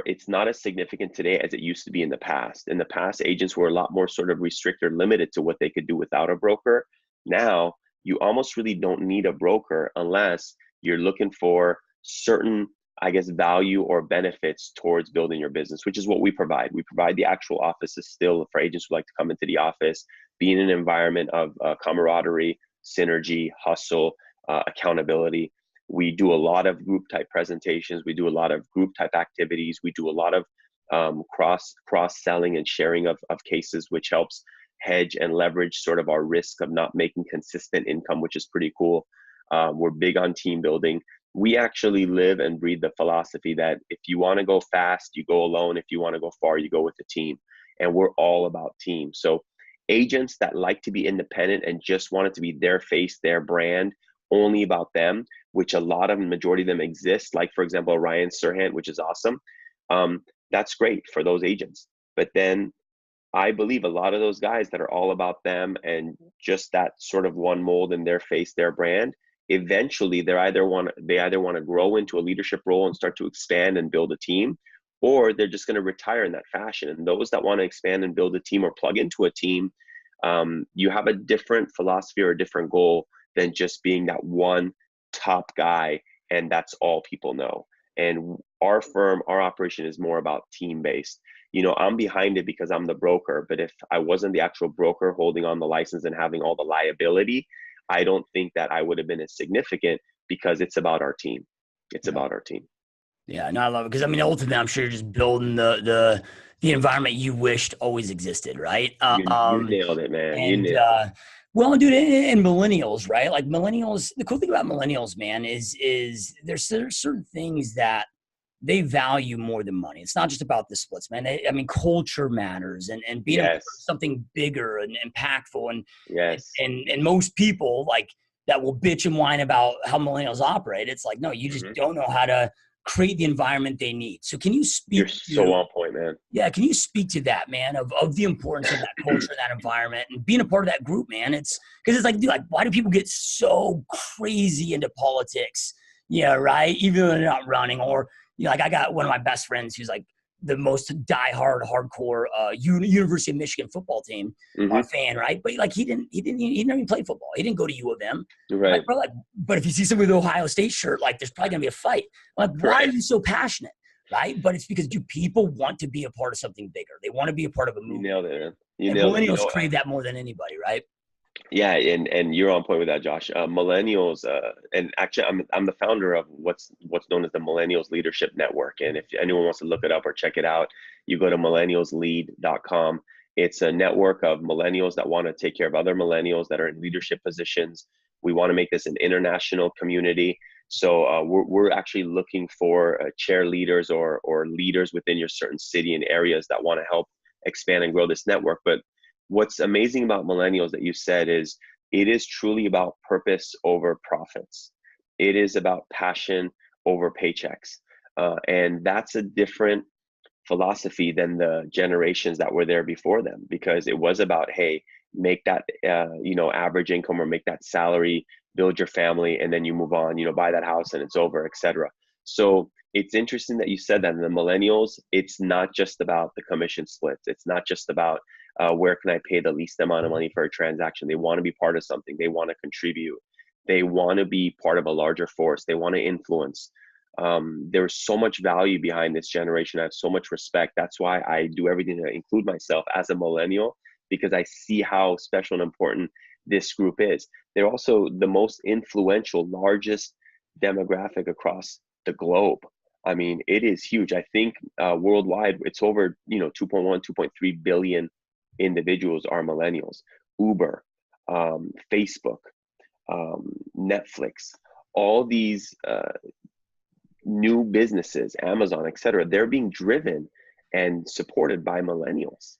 it's not as significant today as it used to be in the past. In the past, agents were a lot more sort of restricted or limited to what they could do without a broker. Now, you almost really don't need a broker unless you're looking for certain, I guess, value or benefits towards building your business, which is what we provide. We provide the actual offices still for agents who like to come into the office, be in an environment of camaraderie, synergy, hustle, accountability. We do a lot of group type presentations. We do a lot of group type activities. We do a lot of cross selling and sharing of cases, which helps hedge and leverage sort of our risk of not making consistent income, which is pretty cool. We're big on team building. We actually live and breathe the philosophy that if you want to go fast, you go alone. If you want to go far, you go with the team. And we're all about team. So agents that like to be independent and just want it to be their face, their brand, only about them, which a lot of majority of them exist, like for example, Ryan Serhant, which is awesome. That's great for those agents. But then I believe a lot of those guys that are all about them and just that sort of one mold in their face, their brand, eventually they either want to grow into a leadership role and start to expand and build a team, or they're just going to retire in that fashion. And those that want to expand and build a team or plug into a team, you have a different philosophy or a different goal than just being that one top guy and that's all people know. And our firm, our operation is more about team-based. I'm behind it because I'm the broker, but if I wasn't the actual broker holding on the license and having all the liability, I don't think that I would have been as significant because it's about our team. It's about our team. Yeah, no, I love it. Because ultimately I'm sure you're just building the environment you wished always existed, right? You nailed it, man. Well, dude, and millennials, right? Like millennials, the cool thing about millennials, man, is there's certain things that they value more than money. It's not just about the splits, man. Culture matters and being a part of something bigger and impactful. And most people like that will bitch and whine about how millennials operate. It's like, no, you just don't know how to create the environment they need. So can you speak? You're so on point, man. Yeah. Can you speak to that, man, of the importance of that culture, that environment, and being a part of that group, man? It's because it's like, dude, like, why do people get so crazy into politics? Yeah. Right. Even though they're not running, or, like I got one of my best friends who's like the most diehard, hardcore University of Michigan football team fan, right? But like he never even played football. He didn't go to U of M, right? Like, bro, like, but if you see somebody with an Ohio State shirt, like there's probably gonna be a fight. Like, why are you so passionate, right? But it's because people want to be a part of something bigger. They want to be a part of a movement. You nailed it, man. Millennials crave that more than anybody, right? Yeah, and you're on point with that, Josh. Millennials, and actually, I'm the founder of what's known as the Millennials Leadership Network. And if anyone wants to look it up or check it out, you go to millennialslead.com. It's a network of millennials that want to take care of other millennials that are in leadership positions. We want to make this an international community. So we're actually looking for chair leaders or leaders within your certain city and areas that want to help expand and grow this network. But what's amazing about millennials that you said is it is truly about purpose over profits. It is about passion over paychecks. And that's a different philosophy than the generations that were there before them, because it was about, hey, make that, average income or make that salary, build your family, and then you move on, buy that house and it's over, etc. So it's interesting that you said that in the millennials, it's not just about the commission splits. It's not just about where can I pay the least amount of money for a transaction. They want to be part of something. They want to contribute. They want to be part of a larger force. They want to influence. There's so much value behind this generation. I have so much respect. That's why I do everything to include myself as a millennial, because I see how special and important this group is. They're also the most influential, largest demographic across the globe. I mean, it is huge. I think worldwide, it's over, 2.1, 2.3 billion individuals are millennials. Uber, Facebook, Netflix, all these new businesses, Amazon, et cetera, they're being driven and supported by millennials.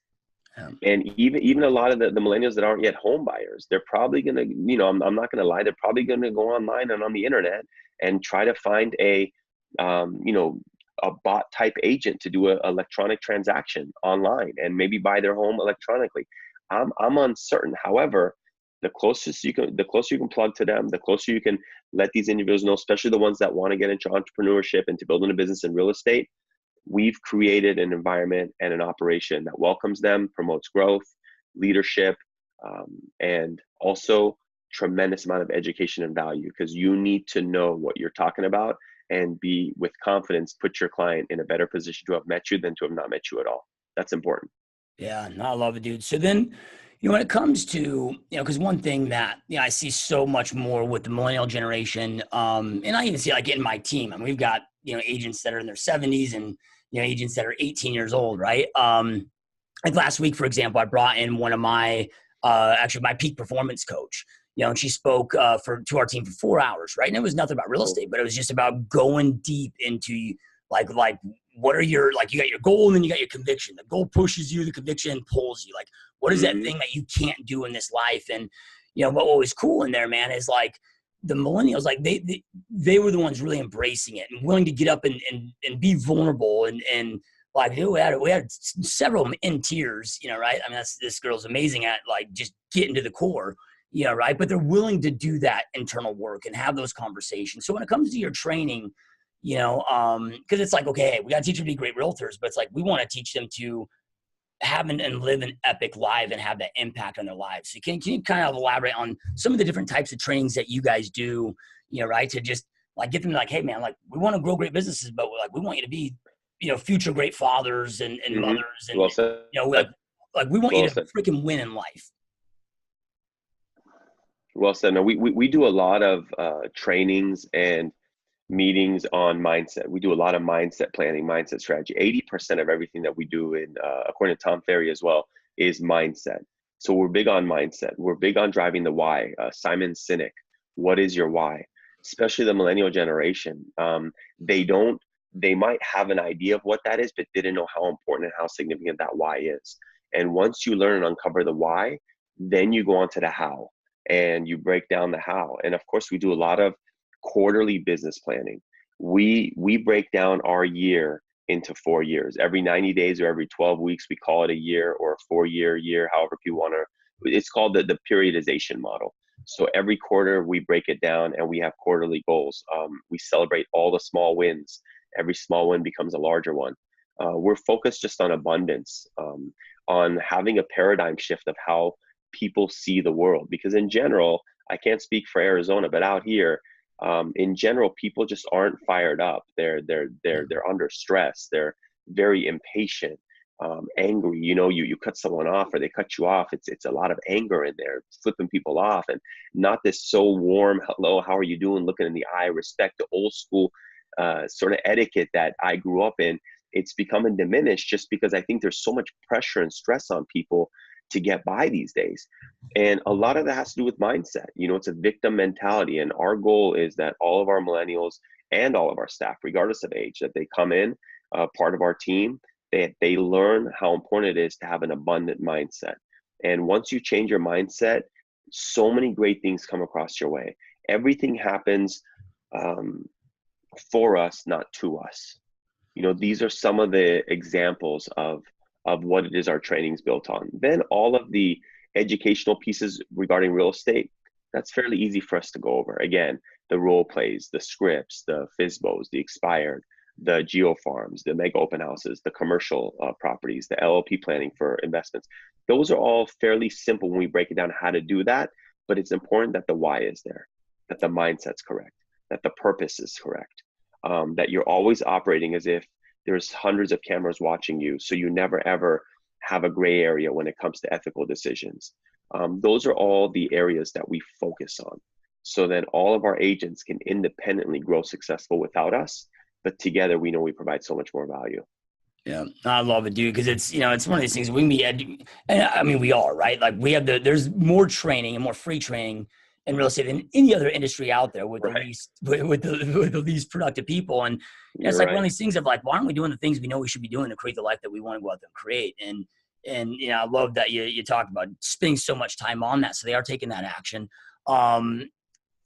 And even a lot of the millennials that aren't yet home buyers, they're probably going to, I'm not going to lie, they're probably going to go online and on the internet and try to find a bot type agent to do an electronic transaction online and maybe buy their home electronically. I'm uncertain. However, the closer you can plug to them, the closer you can let these individuals know, especially the ones that want to get into entrepreneurship and to building a business in real estate. We've created an environment and an operation that welcomes them, promotes growth, leadership, and also tremendous amount of education and value, because you need to know what you're talking about and be with confidence, put your client in a better position to have met you than to have not met you at all. That's important. Yeah, no, I love it, dude. So then, when it comes to, because one thing that, I see so much more with the millennial generation, and I even see like in my team, and we've got, agents that are in their 70s and, agents that are 18 years old, right? Like last week, for example, I brought in one of my, actually my peak performance coach, and she spoke to our team for 4 hours, right? And it was nothing about real estate, but it was just about going deep into like what are your, like, you got your goal and then you got your conviction. The goal pushes you, the conviction pulls you. Like, what is that thing that you can't do in this life? And, but what was cool in there, man, is like the millennials, like they were the ones really embracing it and willing to get up and be vulnerable. And like, we had several of them in tears, right? I mean, this girl's amazing at like just getting to the core, right? But they're willing to do that internal work and have those conversations. So when it comes to your training, because it's like, okay, we got to teach them to be great realtors, but it's like, we want to teach them to have and live an epic life and have that impact on their lives. So can you kind of elaborate on some of the different types of trainings that you guys do, right? To just like get them like, hey man, like we want to grow great businesses, but like, we want you to be, future great fathers and mothers. And, well said. Like we want you to freaking win in life. Well said. No, we do a lot of trainings and meetings on mindset. We do a lot of mindset planning, mindset strategy. 80% of everything that we do according to Tom Ferry as well, is mindset. So we're big on mindset. We're big on driving the why. Simon Sinek, what is your why? Especially the millennial generation. They might have an idea of what that is, but didn't know how important and how significant that why is. And once you learn and uncover the why, then you go on to the how and you break down the how. And of course, we do a lot of quarterly business planning. We break down our year into 4 years. Every 90 days or every 12 weeks, we call it a year or a 4-year year, however people want to. It's called the periodization model. So every quarter we break it down and we have quarterly goals. We celebrate all the small wins. Every small win becomes a larger one. We're focused just on abundance, on having a paradigm shift of how people see the world. Because in general, I can't speak for Arizona, but out here, in general, people just aren't fired up. They're under stress. They're very impatient, angry. You cut someone off or they cut you off. It's a lot of anger in there, flipping people off, and not this so warm, hello, how are you doing? Looking in the eye, respect, the old school sort of etiquette that I grew up in. It's becoming diminished just because I think there's so much pressure and stress on people to get by these days. And a lot of that has to do with mindset. It's a victim mentality. And our goal is that all of our millennials and all of our staff, regardless of age, that they come in, part of our team, they learn how important it is to have an abundant mindset. And once you change your mindset, so many great things come across your way. Everything happens for us, not to us. These are some of the examples of what it is our training's built on. Then all of the educational pieces regarding real estate, that's fairly easy for us to go over. Again, the role plays, the scripts, the FSBOs, the expired, the geo farms, the mega open houses, the commercial properties, the LLP planning for investments. Those are all fairly simple when we break it down how to do that, but it's important that the why is there, that the mindset's correct, that the purpose is correct, that you're always operating as if there's hundreds of cameras watching you, so you never ever have a gray area when it comes to ethical decisions. Those are all the areas that we focus on. So then all of our agents can independently grow successful without us. But together, we know we provide so much more value. Yeah, I love it, dude, because it's, it's one of these things we can be, and I mean, we are, right? Like we have there's more training and more free training in real estate than any other industry out there with the Right. least, with the least productive people. And it's You're like right. one of these things of like, why aren't we doing the things we know we should be doing to create the life that we want to go out there and create? And I love that you talked about spending so much time on that. So they are taking that action. And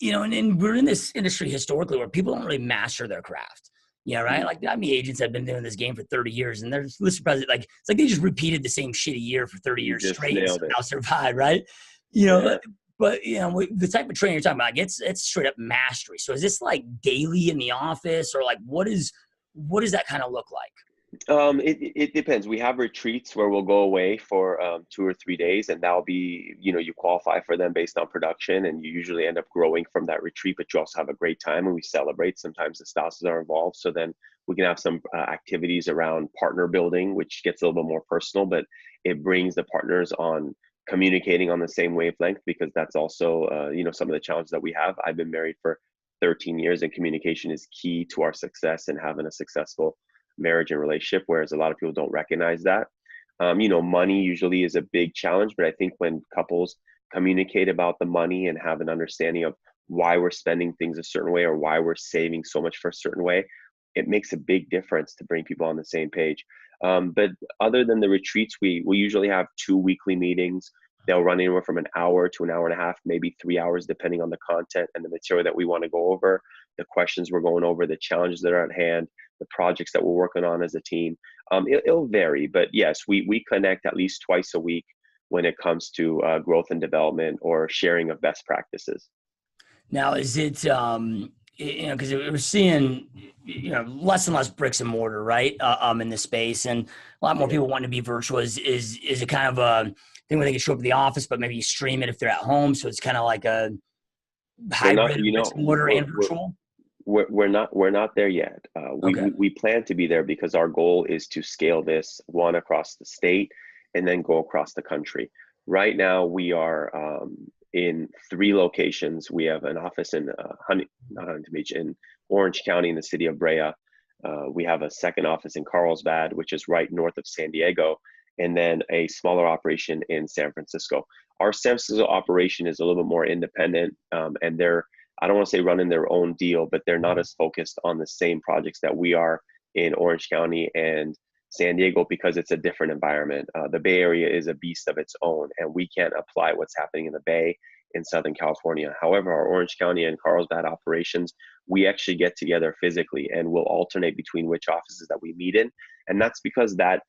we're in this industry historically where people don't really master their craft. Yeah, right. Like I mean, agents have been doing this game for 30 years, and they're listed president. Like it's like they just repeated the same shit a year for 30 You years just straight and nailed it. somehow survived, right? Yeah. But the type of training you're talking about, like it's straight up mastery. So is this like daily in the office, or like what does that kind of look like? It depends. We have retreats where we'll go away for 2 or 3 days, and that'll be, you qualify for them based on production, and you usually end up growing from that retreat, but you also have a great time and we celebrate. Sometimes the spouses are involved. So then we can have some activities around partner building, which gets a little bit more personal, but it brings the partners on communicating on the same wavelength, because that's also, some of the challenges that we have. I've been married for 13 years, and communication is key to our success and having a successful marriage and relationship, whereas a lot of people don't recognize that. Money usually is a big challenge, but I think when couples communicate about the money and have an understanding of why we're spending things a certain way or why we're saving so much for a certain way, it makes a big difference to bring people on the same page. But other than the retreats, we usually have 2 weekly meetings. They'll run anywhere from an hour to an hour and a half, maybe 3 hours, depending on the content and the material that we want to go over, the questions we're going over, the challenges that are at hand, the projects that we're working on as a team. It'll vary, but yes, we connect at least twice a week when it comes to growth and development or sharing of best practices. Now, is it, because we're seeing, less and less bricks and mortar, right? In this space, and a lot more people want to be virtual. Is it kind of a thing where they can show up at the office, but maybe you stream it if they're at home? So it's kind of like a hybrid of bricks and mortar and virtual. We're not there yet. We plan to be there because our goal is to scale this one across the state and then go across the country. Right now, we are in 3 locations. We have an office in in Orange County in the city of Brea. We have a second office in Carlsbad, which is right north of San Diego, and then a smaller operation in San Francisco. Our San Francisco operation is a little bit more independent, and I don't want to say running their own deal, but they're not as focused on the same projects that we are in Orange County and San Diego, because it's a different environment. The Bay Area is a beast of its own, and we can't apply what's happening in the Bay in Southern California. However, our Orange County and Carlsbad operations, we actually get together physically and we'll alternate between which offices that we meet in. And that's because that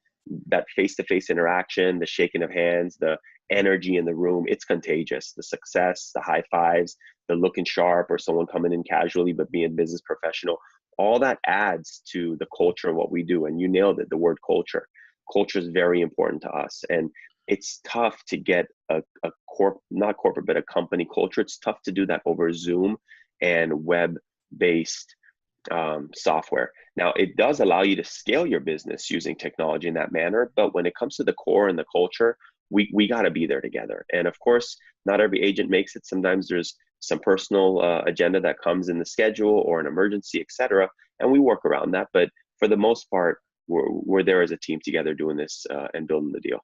face-to-face interaction, the shaking of hands, the energy in the room, it's contagious. The success, the high fives, the looking sharp, or someone coming in casually but being business professional, all that adds to the culture of what we do. And you nailed it, the word culture. Culture is very important to us. And it's tough to get not corporate, but a company culture. It's tough to do that over Zoom and web-based software. Now, it does allow you to scale your business using technology in that manner. But when it comes to the core and the culture, we got to be there together. And of course, not every agent makes it. Sometimes there's some personal agenda that comes in the schedule or an emergency, etc. And we work around that. But for the most part, we're there as a team together doing this and building the deal.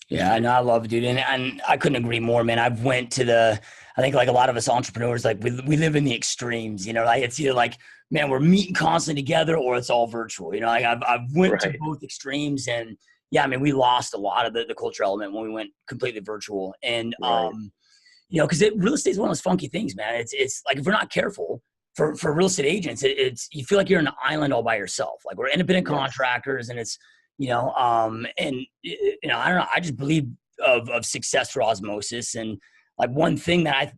Yeah, I love it, dude. And I couldn't agree more, man. I've went to I think like a lot of us entrepreneurs, like we live in the extremes, like it's either like, man, we're meeting constantly together or it's all virtual. Like I've went to both extremes, and yeah, I mean, we lost a lot of the culture element when we went completely virtual. And, because real estate is one of those funky things, man. It's like, if we're not careful for real estate agents, you feel like you're on an island all by yourself. Like we're independent contractors, and it's, I don't know. I just believe of success for osmosis. And like one thing that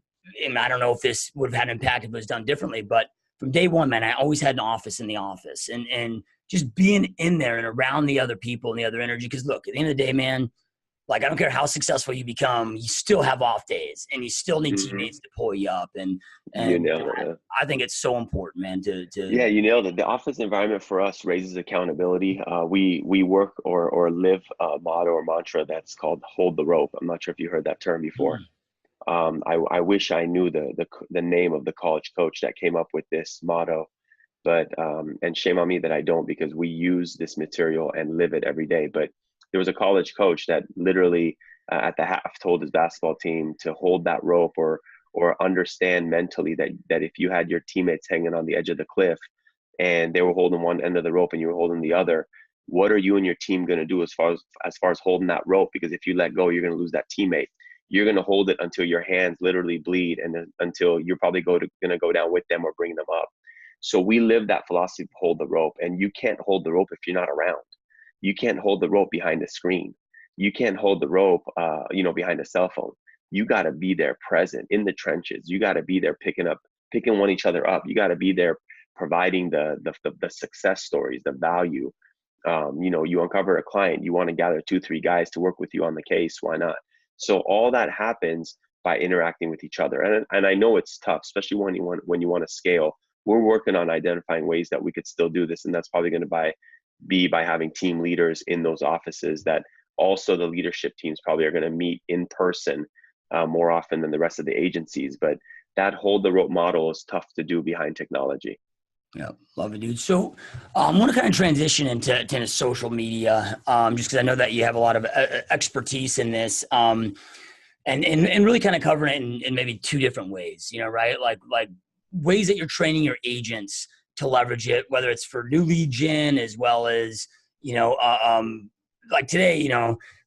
I don't know if this would have had an impact if it was done differently, but from day one, man, I always had an office in the office, and just being in there and around the other people and the other energy. Cause look, at the end of the day, man, like I don't care how successful you become, you still have off days and you still need teammates to pull you up. And you nailed it. I think it's so important, man, Yeah, you nailed it. The office environment for us raises accountability. We work or live a motto or mantra that's called hold the rope. I'm not sure if you heard that term before. I wish I knew the name of the college coach that came up with this motto, but and shame on me that I don't, because we use this material and live it every day. But there was a college coach that literally at the half told his basketball team to hold that rope, or understand mentally that if you had your teammates hanging on the edge of the cliff and they were holding one end of the rope and you were holding the other, what are you and your team going to do as far as holding that rope? Because if you let go, you're going to lose that teammate. You're going to hold it until your hands literally bleed, and then until you're probably going to go down with them or bring them up. So we live that philosophy of hold the rope, and you can't hold the rope if you're not around. You can't hold the rope behind a screen. You can't hold the rope, behind a cell phone. You got to be there, present in the trenches. You got to be there, picking one each other up. You got to be there, providing the success stories, the value. You uncover a client, you want to gather 2-3 guys to work with you on the case. Why not? So all that happens by interacting with each other. And I know it's tough, especially when you want to scale. We're working on identifying ways that we could still do this. And that's probably going to be by having team leaders in those offices, that also the leadership teams probably are going to meet in person more often than the rest of the agencies. But that hold the rope model is tough to do behind technology. Yeah, love it, dude. So I want to kind of transition into social media, just because I know that you have a lot of expertise in this, and really kind of covering it in maybe 2 different ways, right? Like ways that you're training your agents to leverage it, whether it's for new lead gen as well as, like today,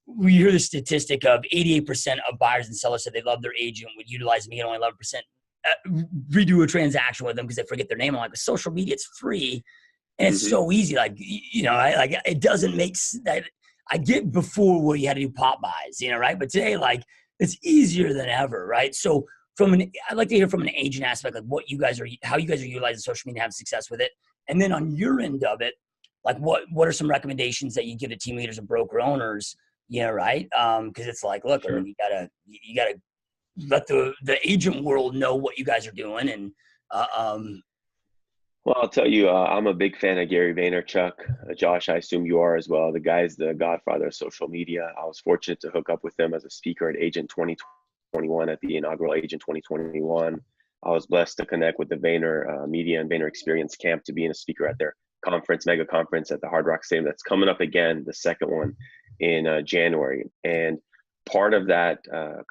we hear the statistic of 88% of buyers and sellers said they love their agent, would utilize me, and only 11% redo a transaction with them because they forget their name. I'm like, with social media, it's free and it's so easy. Like, it doesn't make that. I get before where you had to do pop buys, right? But today, like, it's easier than ever, right? So I'd like to hear from an agent aspect, like how you guys are utilizing social media to have success with it. And then on your end of it, like what are some recommendations that you give to team leaders and broker owners, right? Cause it's like, look, Sure. I mean, you gotta let the agent world know what you guys are doing. And Well, I'll tell you, I'm a big fan of Gary Vaynerchuk. Josh, I assume you are as well. The guy's the godfather of social media. I was fortunate to hook up with him as a speaker at Agent 2021 at the inaugural Agent 2021. I was blessed to connect with the Vayner Media and Vayner Experience Camp to be a speaker at their mega conference at the Hard Rock Stadium. That's coming up again, the second one in January. And part of that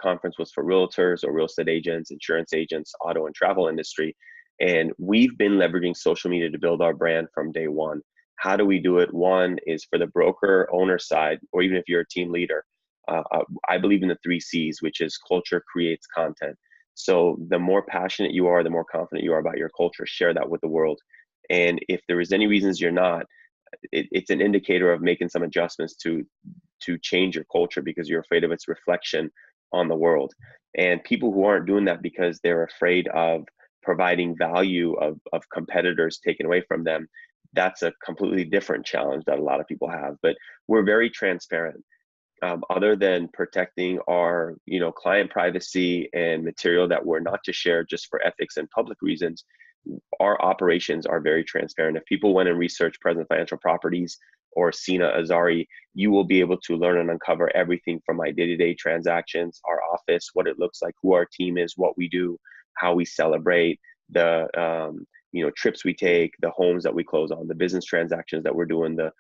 conference was for realtors or real estate agents, insurance agents, auto and travel industry. And we've been leveraging social media to build our brand from day one. How do we do it? One is for the broker owner side, or even if you're a team leader, I believe in the 3 C's, which is culture creates content. So the more passionate you are, the more confident you are about your culture, share that with the world. And if there is any reasons you're not, it's an indicator of making some adjustments to change your culture, because you're afraid of its reflection on the world. And people who aren't doing that because they're afraid of providing value of competitors taken away from them, that's a completely different challenge that a lot of people have. But we're very transparent. Other than protecting our client privacy and material that we're not to share just for ethics and public reasons, our operations are very transparent. If people went and research Present Financial Properties or Sina Azari, you will be able to learn and uncover everything from my day-to-day transactions, our office, what it looks like, who our team is, what we do, how we celebrate, the trips we take, the homes that we close on, the business transactions that we're doing, the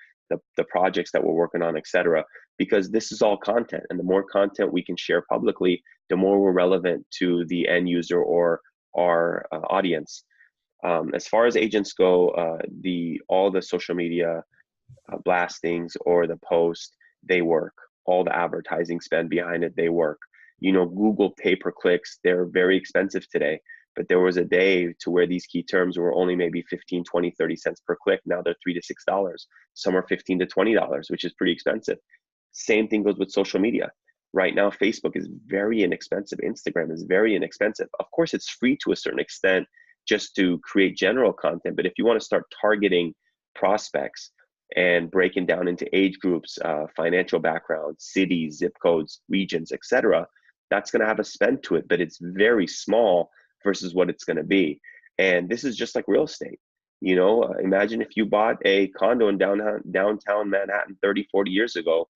projects that we're working on, etc. Because this is all content, and the more content we can share publicly, the more we're relevant to the end user or our audience. As far as agents go, all the social media blastings or the post, they work. All the advertising spend behind it, they work. Google pay-per-clicks, they're very expensive today, but there was a day to where these key terms were only maybe 15, 20, 30 cents per click. Now they're $3 to $6. Some are $15 to $20, which is pretty expensive. Same thing goes with social media. Right now, Facebook is very inexpensive. Instagram is very inexpensive. Of course, it's free to a certain extent just to create general content. But if you want to start targeting prospects and breaking down into age groups, financial backgrounds, cities, zip codes, regions, etc., that's going to have a spend to it, but it's very small versus what it's going to be. And this is just like real estate. Imagine if you bought a condo in downtown Manhattan 30, 40 years ago,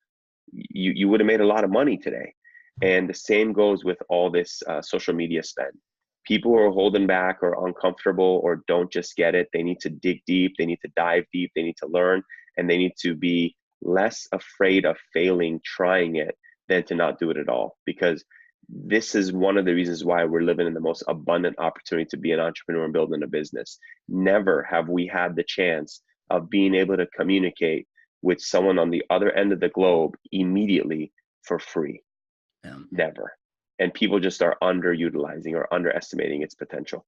you would have made a lot of money today. And the same goes with all this social media spend. People who are holding back or uncomfortable or don't just get it, they need to dig deep, they need to dive deep, they need to learn, and they need to be less afraid of failing trying it than to not do it at all. Because this is one of the reasons why we're living in the most abundant opportunity to be an entrepreneur and building a business. Never have we had the chance of being able to communicate with someone on the other end of the globe immediately for free. Yeah. Never. And people just are underutilizing or underestimating its potential.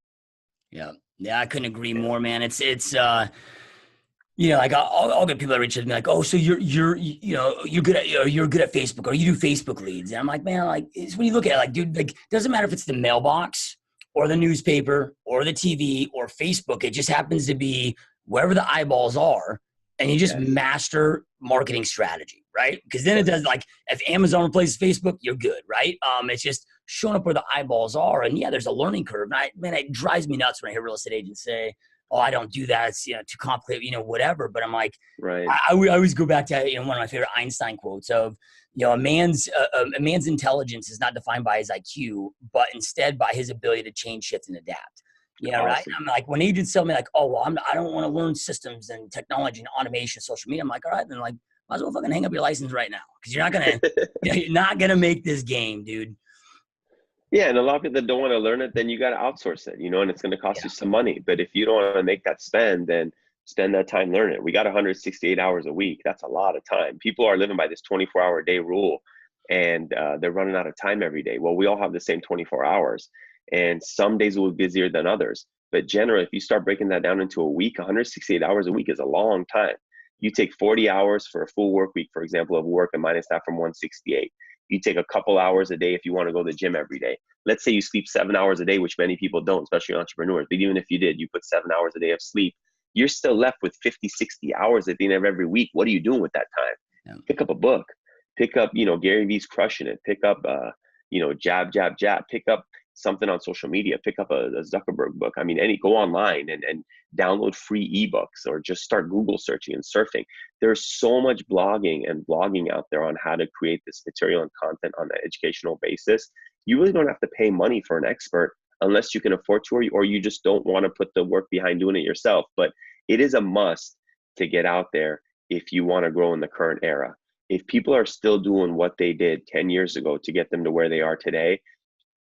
Yeah. I couldn't agree more, man. It's like I'll get people that reach out to me like, oh, so you're good at Facebook, or you do Facebook leads. And I'm like, man, like, it's when you look at it, like, dude, like, doesn't matter if it's the mailbox or the newspaper or the TV or Facebook. It just happens to be wherever the eyeballs are, and you just master marketing strategy, right? Because then it does, like, if Amazon replaces Facebook, you're good, right? It's just showing up where the eyeballs are. And yeah, there's a learning curve. And it drives me nuts when I hear real estate agents say, oh, I don't do that. It's, too complicated, whatever. But I'm like, right. I always go back to, one of my favorite Einstein quotes of, a man's intelligence is not defined by his IQ, but instead by his ability to change, shift, and adapt. Yeah, awesome. Right. I'm like, when agents tell me like, oh, well, I don't want to learn systems and technology and automation, social media. I'm like, all right, then, like, might as well fucking hang up your license right now, because you're not gonna make this game, dude. Yeah, and a lot of people that don't want to learn it, then you got to outsource it, and it's going to cost you some money. But if you don't want to make that spend, then spend that time learning it. We got 168 hours a week. That's a lot of time. People are living by this 24-hour day rule, and they're running out of time every day. Well, we all have the same 24 hours, and some days will be busier than others. But generally, if you start breaking that down into a week, 168 hours a week is a long time. You take 40 hours for a full work week, for example, of work, and minus that from 168. You take a couple hours a day if you want to go to the gym every day. Let's say you sleep 7 hours a day, which many people don't, especially entrepreneurs. But even if you did, you put 7 hours a day of sleep, you're still left with 50, 60 hours at the end of every week. What are you doing with that time? Yeah. Pick up a book. Pick up, Gary Vee's Crushing It. Pick up, Jab, Jab, Jab. Pick up something on social media. Pick up a Zuckerberg book. I mean, go online and download free ebooks, or just start Google searching and surfing. There's so much blogging out there on how to create this material and content on an educational basis. You really don't have to pay money for an expert unless you can afford to, or you just don't want to put the work behind doing it yourself. But it is a must to get out there if you want to grow in the current era. If people are still doing what they did 10 years ago to get them to where they are today,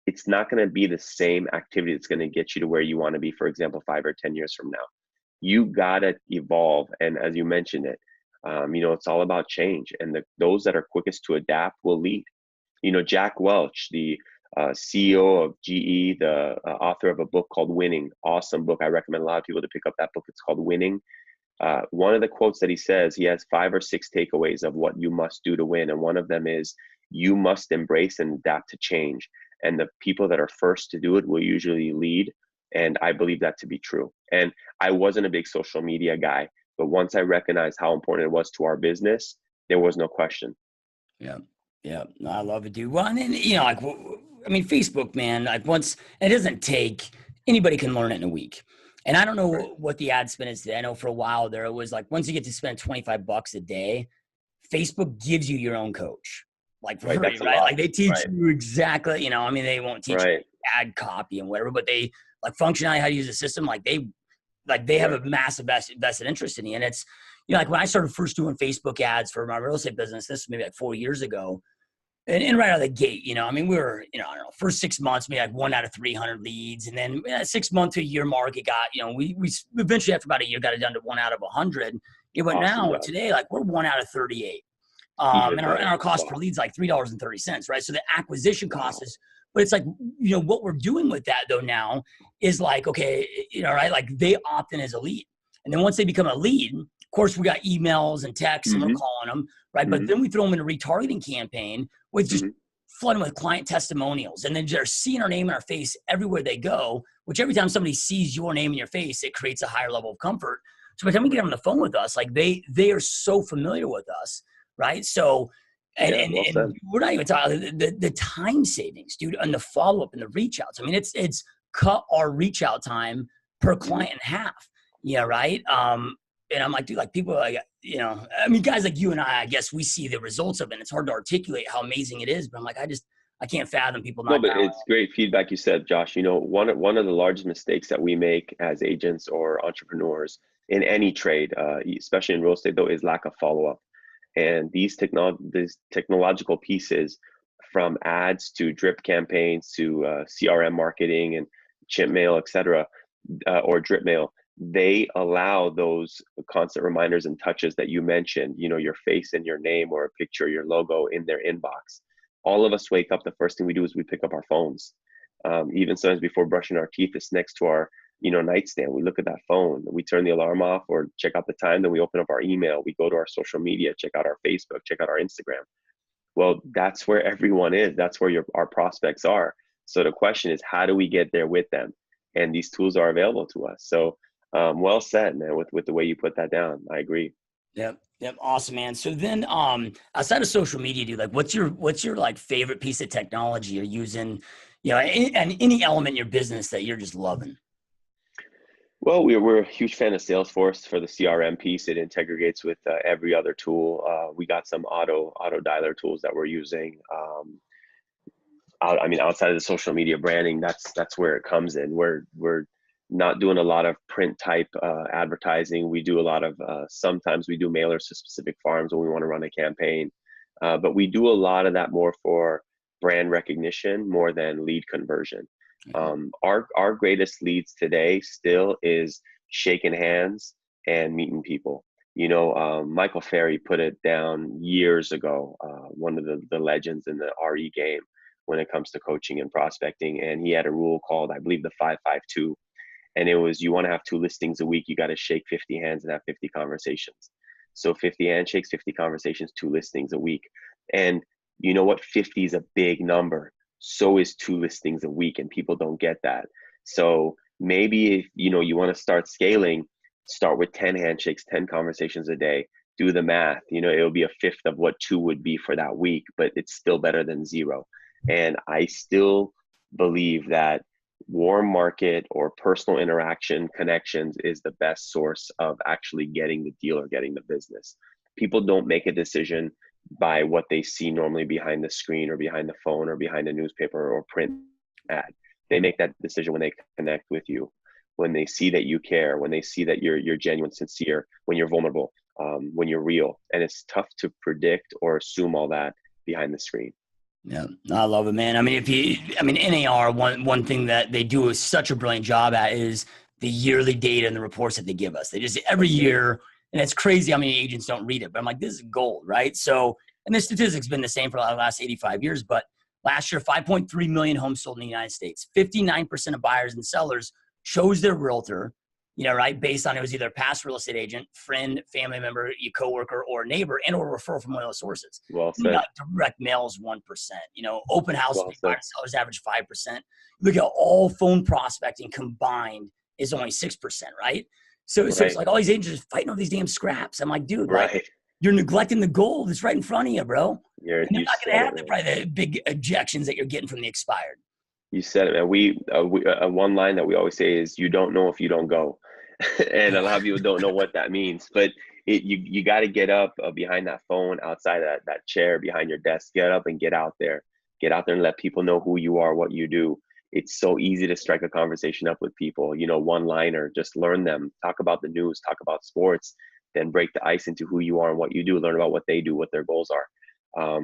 it's not going to be the same activity that's going to get you to where you want to be, for example, 5 or 10 years from now. You got to evolve. And as you mentioned it, it's all about change. And those that are quickest to adapt will lead. Jack Welch, the CEO of GE, the author of a book called Winning, awesome book. I recommend a lot of people to pick up that book. It's called Winning. One of the quotes that he says, he has 5 or 6 takeaways of what you must do to win. And one of them is, you must embrace and adapt to change. And the people that are first to do it will usually lead. And I believe that to be true. And I wasn't a big social media guy, but once I recognized how important it was to our business, there was no question. Yeah. Yeah. No, I love it, dude. Well, and then, Facebook, man, like, once it doesn't take, anybody can learn it in a week. And I don't know what the ad spend is today. I know for a while there, it was like, once you get to spend $25 a day, Facebook gives you your own coach. Like, for free, right? Like, they teach you exactly, they won't teach you ad copy and whatever, but they, like, functionality, how to use the system. Like, they have a massive vested interest in you. And it's, like, when I started first doing Facebook ads for my real estate business, this was maybe like 4 years ago. And right out of the gate, we were, I don't know, first 6 months, maybe like 1 out of 300 leads. And then 6 month to a year mark, it got, we eventually, after about a year, got it down to 1 out of 100. But now today, like, we're 1 out of 38. And our cost per lead is like $3.30, right? So the acquisition cost is, but it's like, what we're doing with that though now is like, okay, right? Like, they opt in as a lead. And then once they become a lead, of course, we got emails and texts and we're calling them, right? But then we throw them in a retargeting campaign with just flooding with client testimonials. And then they're seeing our name in our face everywhere they go, which every time somebody sees your name in your face, it creates a higher level of comfort. So by the time we get on the phone with us, like, they are so familiar with us. Right. So, and we're not even talking the time savings, dude, and the follow-up and the reach outs. I mean, it's cut our reach out time per client in half. Yeah. Right. And I'm like, dude, like, people are like, guys like you and I guess we see the results of it. And it's hard to articulate how amazing it is, but I'm like, I can't fathom people No, not but dialing. it's great feedback you said, Josh. You know, one of the largest mistakes that we make as agents or entrepreneurs in any trade, especially in real estate, though, is lack of follow-up. And these technological pieces, from ads to drip campaigns to CRM marketing and chip mail, et cetera, or drip mail, they allow those constant reminders and touches that you mentioned, you know, your face and your name or a picture, your logo in their inbox. All of us wake up, the first thing we do is we pick up our phones. Even sometimes before brushing our teeth, it's next to our, you know, nightstand. We look at that phone, we turn the alarm off or check out the time, then we open up our email, we go to our social media, check out our Facebook, check out our Instagram. Well, that's where everyone is. That's where our prospects are. So the question is, how do we get there with them? And these tools are available to us. So well said, man, with the way you put that down. I agree. Yep. Yep. Awesome, man. So then, outside of social media, dude, like what's your like favorite piece of technology you're using, you know, and any element in your business that you're just loving? Well, we're a huge fan of Salesforce for the CRM piece. It integrates with every other tool. We got some auto dialer tools that we're using. I mean, outside of the social media branding, that's where it comes in. We're not doing a lot of print type advertising. We do a lot of sometimes we do mailers to specific farms when we want to run a campaign, but we do a lot of that more for brand recognition more than lead conversion. Our greatest leads today still is shaking hands and meeting people. You know, Michael Ferry put it down years ago, one of the legends in the RE game when it comes to coaching and prospecting. And he had a rule called, I believe, the 5-5-2. And it was, you want to have 2 listings a week, you got to shake 50 hands and have 50 conversations. So 50 handshakes, 50 conversations, 2 listings a week. And you know what? 50 is a big number. So is 2 listings a week, and people don't get that. So maybe if you know you want to start scaling, start with 10 handshakes, 10 conversations a day. Do the math. You know, it'll be a fifth of what 2 would be for that week, but it's still better than 0. And I still believe that warm market or personal interaction connections is the best source of actually getting the deal or getting the business. People don't make a decision by what they see normally behind the screen or behind the phone or behind a newspaper or print ad. They make that decision when they connect with you, when they see that you care, when they see that you're genuine, sincere, when you're vulnerable, when you're real. And it's tough to predict or assume all that behind the screen. Yeah, I love it, man. I mean, NAR, one thing that they do is such a brilliant job at is the yearly data and the reports that they give us. They just every year, and it's crazy how many agents don't read it. But I'm like, this is gold, right? So, and the statistics been the same for the last 85 years. But last year, 5.3 million homes sold in the United States. 59% of buyers and sellers chose their realtor, you know, right, based on it was either a past real estate agent, friend, family member, your coworker, or neighbor, and or referral from one of those sources. Well You said. got direct mails 1%. You know, open house Well said. buyers and sellers average 5%. Look at all phone prospecting combined is only 6%, right? So it's like all these agents are fighting over these damn scraps. I'm like, dude, like you're neglecting the goal that's right in front of you, bro. And you're not going to have probably the big objections that you're getting from the expired. You said it, man. We one line that we always say is, "You don't know if you don't go," and a lot of people don't know what that means. But you got to get up behind that phone, outside that chair, behind your desk. Get up and get out there. Get out there and let people know who you are, what you do. It's so easy to strike a conversation up with people. You know, one liner. Just learn them. Talk about the news. Talk about sports. Then break the ice into who you are and what you do. Learn about what they do, what their goals are.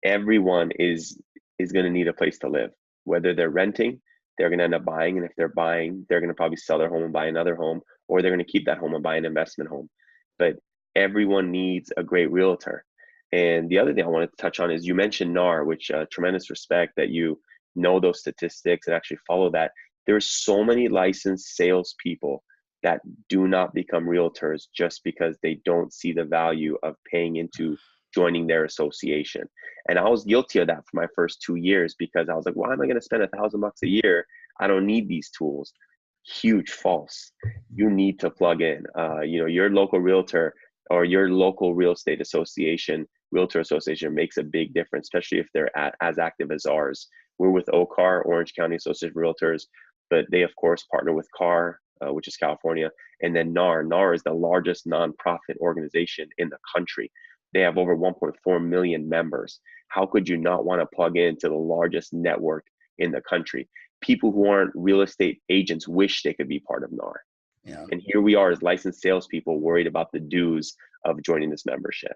Everyone is going to need a place to live. Whether they're renting, they're going to end up buying. And if they're buying, they're going to probably sell their home and buy another home, or they're going to keep that home and buy an investment home. But everyone needs a great realtor. And the other thing I wanted to touch on is you mentioned NAR, which tremendous respect that you know those statistics and actually follow that. There's so many licensed salespeople that do not become realtors just because they don't see the value of paying into joining their association. And I was guilty of that for my first 2 years because I was like, why am I going to spend $1,000 a year? I don't need these tools. Huge false. You need to plug in. You know, your local realtor or your local real estate association, realtor association makes a big difference, especially if they're as active as ours. We're with OCAR, Orange County Association of Realtors, but they of course partner with CAR, which is California, and then NAR. NAR is the largest nonprofit organization in the country. They have over 1.4 million members. How could you not want to plug into the largest network in the country? People who aren't real estate agents wish they could be part of NAR. Yeah. And here we are as licensed salespeople worried about the dues of joining this membership.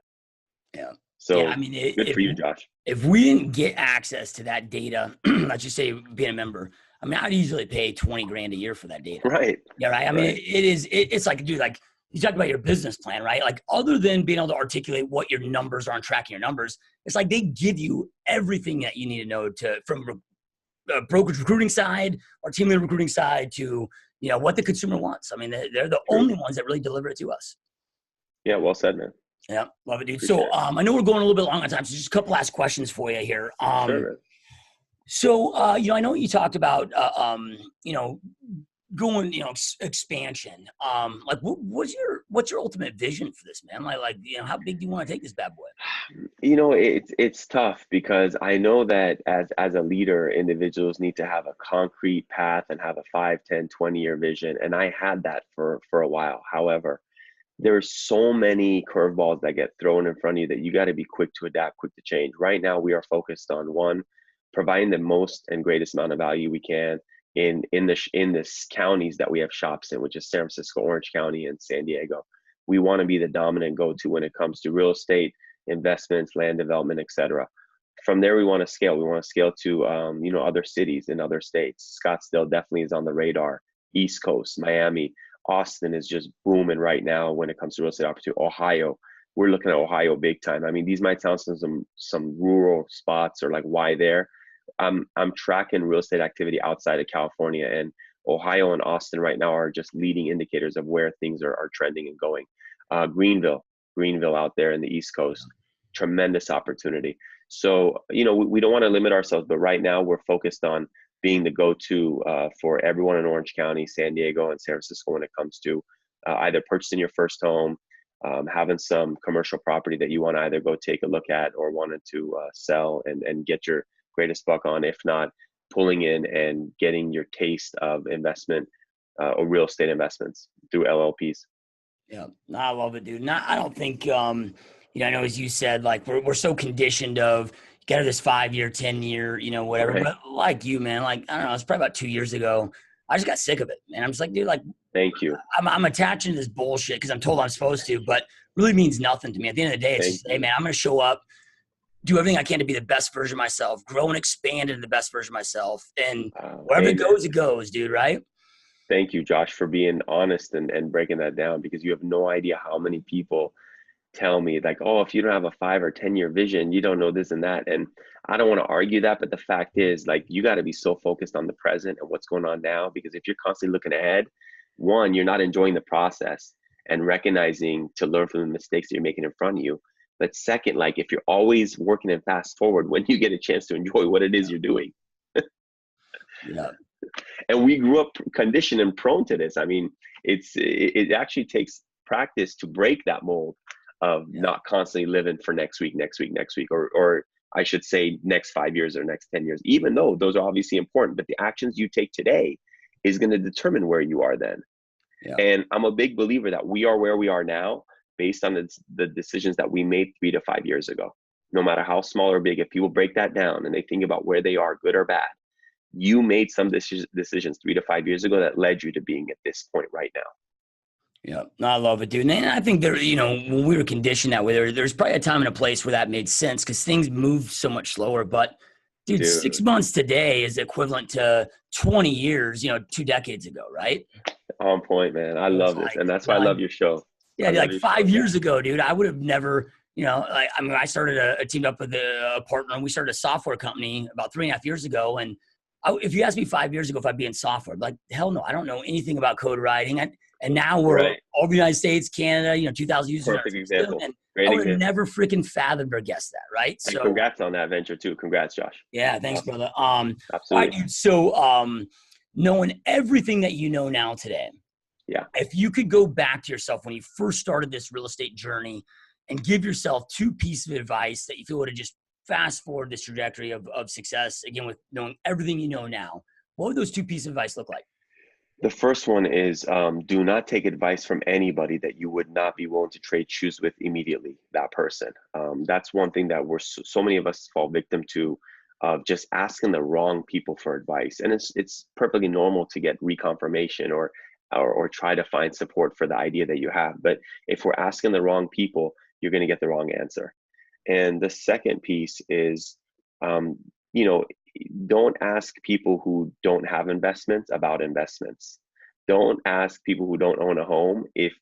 Yeah. So yeah, I mean, good for you, Josh. If we didn't get access to that data, let's just say being a member, I mean, I'd easily pay 20 grand a year for that data. Right. Yeah. Right. I mean, it's like, dude, like you talk about your business plan, right? Like other than being able to articulate what your numbers are and tracking your numbers, it's like they give you everything that you need to know from brokerage recruiting side or team leader recruiting side to, what the consumer wants. I mean, they're the only ones that really deliver it to us. Yeah. Well said, man. Yeah. Love it, dude. So I know we're going a little bit long on time. So just a couple last questions for you here. Sure, man. So, I know you talked about, going, expansion. Like what's your ultimate vision for this, man? Like, how big do you want to take this bad boy? It's tough because I know that as a leader, individuals need to have a concrete path and have a 5, 10, 20-year vision. And I had that for a while. However, there's so many curveballs that get thrown in front of you that you got to be quick to adapt, quick to change. Right now, we are focused on one, providing the most and greatest amount of value we can in the counties that we have shops in, which is San Francisco, Orange County, and San Diego. We want to be the dominant go-to when it comes to real estate, investments, land development, etc. From there, we want to scale. We want to scale to other cities in other states. Scottsdale definitely is on the radar. East Coast, Miami. Austin is just booming right now when it comes to real estate opportunity. Ohio, we're looking at Ohio big time. I mean, these might sound some rural spots or like why there. I'm tracking real estate activity outside of California, and Ohio and Austin right now are just leading indicators of where things are trending and going. Greenville out there in the East Coast, tremendous opportunity. So, we don't want to limit ourselves, but right now we're focused on being the go-to for everyone in Orange County, San Diego, and San Francisco when it comes to either purchasing your first home, having some commercial property that you want to either go take a look at or wanted to sell and get your greatest buck on, if not pulling in and getting your taste of investment or real estate investments through LLPs. Yeah, I love it, dude. I don't think, I know as you said, like we're so conditioned of get her this 5-year, 10-year, whatever. Right. But like you, man, like, I don't know, it's probably about 2 years ago. I just got sick of it, man. I'm just like, dude, like, thank you. I'm attaching to this bullshit because I'm told I'm supposed to, but really means nothing to me. At the end of the day, it's just, hey, man, I'm going to show up, do everything I can to be the best version of myself, grow and expand into the best version of myself. And wherever it goes, dude, right? Thank you, Josh, for being honest and breaking that down, because you have no idea how many people tell me like, oh, if you don't have a 5 or 10-year vision, you don't know this and that. And I don't want to argue that, but the fact is, like, you got to be so focused on the present and what's going on now, because if you're constantly looking ahead, one, you're not enjoying the process and recognizing to learn from the mistakes that you're making in front of you. But second, like, if you're always working and fast forward, when you get a chance to enjoy what it is you're doing. Yeah. And we grew up conditioned and prone to this. I mean, it actually takes practice to break that mold of not constantly living for next week, or I should say next 5 years or next 10 years, even though those are obviously important, but the actions you take today is going to determine where you are then. Yeah. And I'm a big believer that we are where we are now based on the decisions that we made 3 to 5 years ago. No matter how small or big, if people break that down and they think about where they are, good or bad, you made some decisions 3 to 5 years ago that led you to being at this point right now. Yeah, I love it, dude. And I think there, when we were conditioned that way, there's probably a time and a place where that made sense because things move so much slower. But dude, 6 months today is equivalent to 20 years, 2 decades ago, right? On point, man. I love this. And that's why I love your show. Yeah, like 5 years ago, dude, I would have never, I started a teamed up with a partner and we started a software company about 3.5 years ago. And if you asked me 5 years ago if I'd be in software, I'd be like, hell no, I don't know anything about code writing. And now we're all the United States, Canada, 2,000 users. Perfect example. And I would have never freaking fathomed or guessed that, right? And so congrats on that venture too. Congrats, Josh. Yeah, thanks, brother. Absolutely. All right, dude, so knowing everything that you know now today, if you could go back to yourself when you first started this real estate journey and give yourself 2 pieces of advice that you feel would have just fast forward this trajectory of success, again, with knowing everything you know now, what would those 2 pieces of advice look like? The first one is do not take advice from anybody that you would not be willing to trade shoes with immediately, that person. That's one thing that so many of us fall victim to, of just asking the wrong people for advice. And it's perfectly normal to get reconfirmation or try to find support for the idea that you have. But if we're asking the wrong people, you're going to get the wrong answer. And the second piece is, you know, don't ask people who don't have investments about investments. Don't ask people who don't own a home if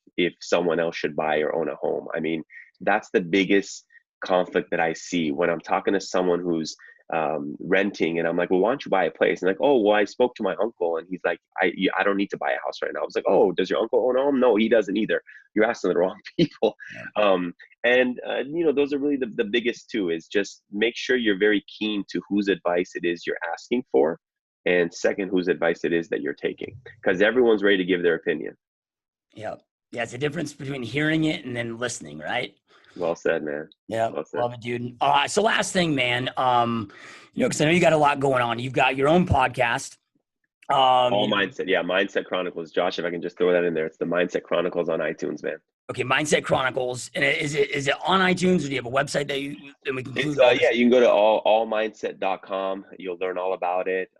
someone else should buy or own a home. I mean, that's the biggest conflict that I see when I'm talking to someone who's renting, and I'm like, well, why don't you buy a place? And like, oh, well, I spoke to my uncle, and he's like, I don't need to buy a house right now. I was like, oh, does your uncle own a home? No, he doesn't either. You're asking the wrong people. You know, those are really the biggest two, is just make sure you're very keen to whose advice it is you're asking for, and second, whose advice it is that you're taking, because everyone's ready to give their opinion. Yeah. Yeah. It's a difference between hearing it and then listening, right? Well said, man. Yeah. Well said. Love it, dude. So last thing, man, you know, cause I know you got a lot going on. You've got your own podcast. All Mindset. Yeah. Mindset Chronicles. Josh, if I can just throw that in there, it's the Mindset Chronicles on iTunes, man. Okay. Mindset Chronicles. And is it on iTunes, or do you have a website that we can include? Yeah, you can go to allmindset.com. You'll learn all about it.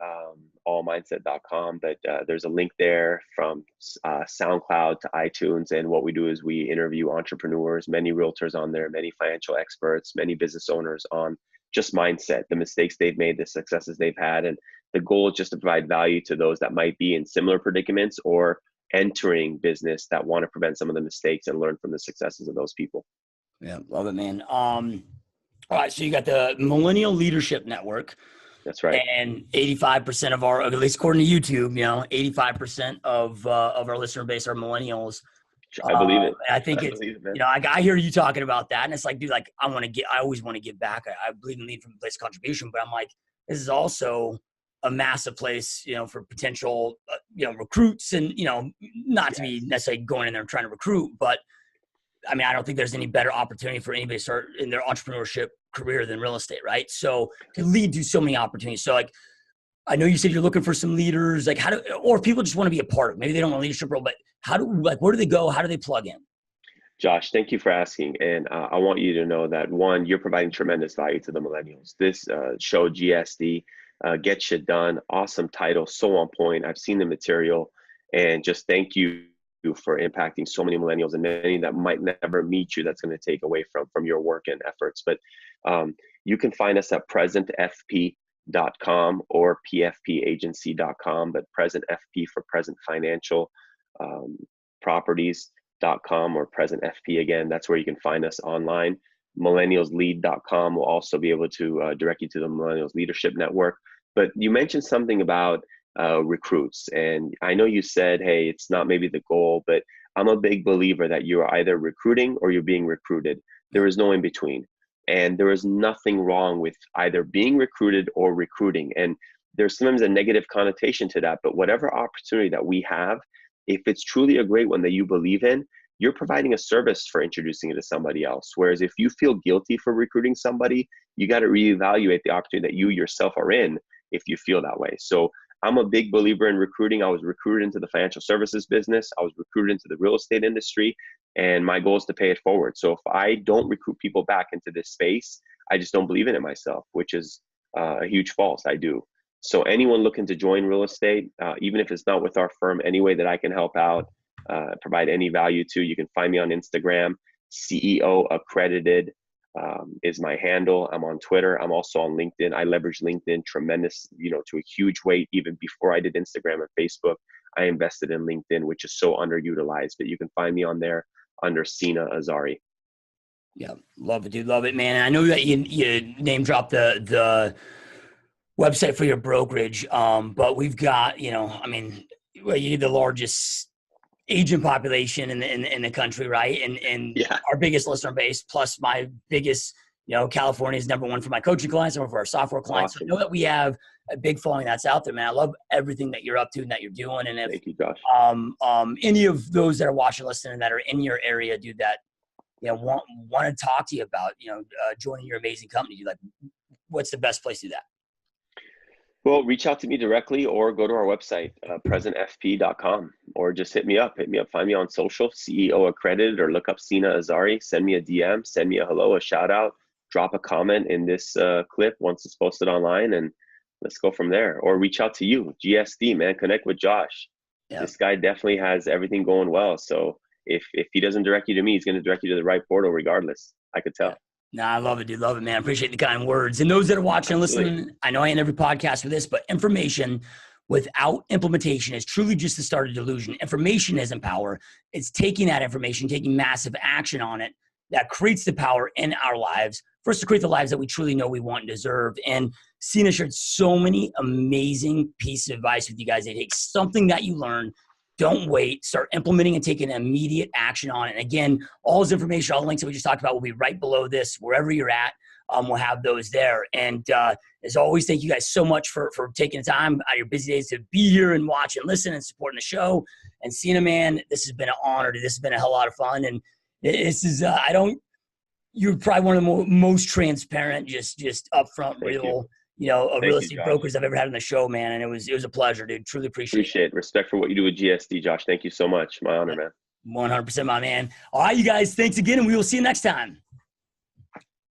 Allmindset.com. But there's a link there from SoundCloud to iTunes. And what we do is we interview entrepreneurs, many realtors on there, many financial experts, many business owners on just mindset, the mistakes they've made, the successes they've had. And the goal is just to provide value to those that might be in similar predicaments or entering business that want to prevent some of the mistakes and learn from the successes of those people. Yeah, love it, man. All right, so you got the Millennial Leadership Network. That's right. And 85% of our, at least according to YouTube, you know, 85% of our listener base are millennials. I believe it. I think it's, you know, I hear you talking about that, and it's like, dude, like I always want to give back. I believe in lead from a place of contribution, but I'm like, this is also a massive place, you know, for potential, you know, recruits, and, you know, not to be necessarily going in there and trying to recruit, but I mean, I don't think there's any better opportunity for anybody to start in their entrepreneurship career than real estate, right? So to lead to so many opportunities. So like, I know you said you're looking for some leaders, like or people just want to be a part of it. Maybe they don't want a leadership role, but where do they go? How do they plug in? Josh, thank you for asking. And I want you to know that, one, you're providing tremendous value to the millennials. This show, GSD, Get Shit Done, awesome title, so on point. I've seen the material, and just thank you for impacting so many millennials and many that might never meet you. That's going to take away from your work and efforts. But you can find us at presentfp.com or pfpagency.com, but present FP for present financial properties.com, or present FP again. That's where you can find us online. Millennialslead.com will also be able to direct you to the Millennials Leadership Network. But you mentioned something about recruits, and I know you said, hey, it's not maybe the goal, but I'm a big believer that you're either recruiting or you're being recruited. There is no in between, and there is nothing wrong with either being recruited or recruiting. And there's sometimes a negative connotation to that, but whatever opportunity that we have, if it's truly a great one that you believe in, you're providing a service for introducing it to somebody else. Whereas if you feel guilty for recruiting somebody, you got to reevaluate the opportunity that you yourself are in if you feel that way. So I'm a big believer in recruiting. I was recruited into the financial services business. I was recruited into the real estate industry, and my goal is to pay it forward. So if I don't recruit people back into this space, I just don't believe in it myself, which is a huge false. I do. So anyone looking to join real estate, even if it's not with our firm, any way that I can help out, provide any value to, you can find me on Instagram. CEO Accredited is my handle. I'm on Twitter. I'm also on LinkedIn. I leverage LinkedIn tremendous, you know, to a huge weight. Even before I did Instagram and Facebook, I invested in LinkedIn, which is so underutilized. But you can find me on there under Sina Azari. Yeah, love it, dude. Love it, man. And I know that you name dropped the website for your brokerage, but we've got, you know, I mean, you're the largest agent population in the country, right? And our biggest listener base, plus my biggest, you know, California is number one for my coaching clients and for our software clients. Awesome. So I know that we have a big following that's out there, man. I love everything that you're up to and that you're doing. And if Thank you, Josh. Any of those that are watching, listening, that are in your area, dude, that, you know, want to talk to you about, you know, joining your amazing company, like, what's the best place to do that? Well, reach out to me directly or go to our website, presentfp.com, or just hit me up. Find me on social, CEO Accredited, or look up Sina Azari. Send me a DM, send me a hello, a shout out, drop a comment in this clip once it's posted online, and let's go from there. Or reach out to you, GSD, man. Connect with Josh. Yeah. This guy definitely has everything going well. So if he doesn't direct you to me, he's going to direct you to the right portal regardless. I could tell. Yeah. Nah, I love it, dude. Love it, man. Appreciate the kind words. And those that are watching and listening, I know I end every podcast for this, but information without implementation is truly just the start of delusion. Information isn't power. It's taking that information, taking massive action on it that creates the power in our lives for us to create the lives that we truly know we want and deserve. And Sina shared so many amazing pieces of advice with you guys. They take something that you learn. Don't wait. Start implementing and taking immediate action on it. And again, all this information, all the links that we just talked about will be right below this, wherever you're at. We'll have those there. And as always, thank you guys so much for taking the time out of your busy days to be here and watch and listen and supporting the show. And Sina, man, this has been an honor. This has been a hell lot of fun. And this is, you're probably one of the most transparent, just upfront, real, real estate brokers I've ever had on the show, man. And it was a pleasure, dude. Truly appreciate it. Respect for what you do with GSD, Josh. Thank you so much. My honor, man. 100%, my man. All right, you guys, thanks again, and we will see you next time.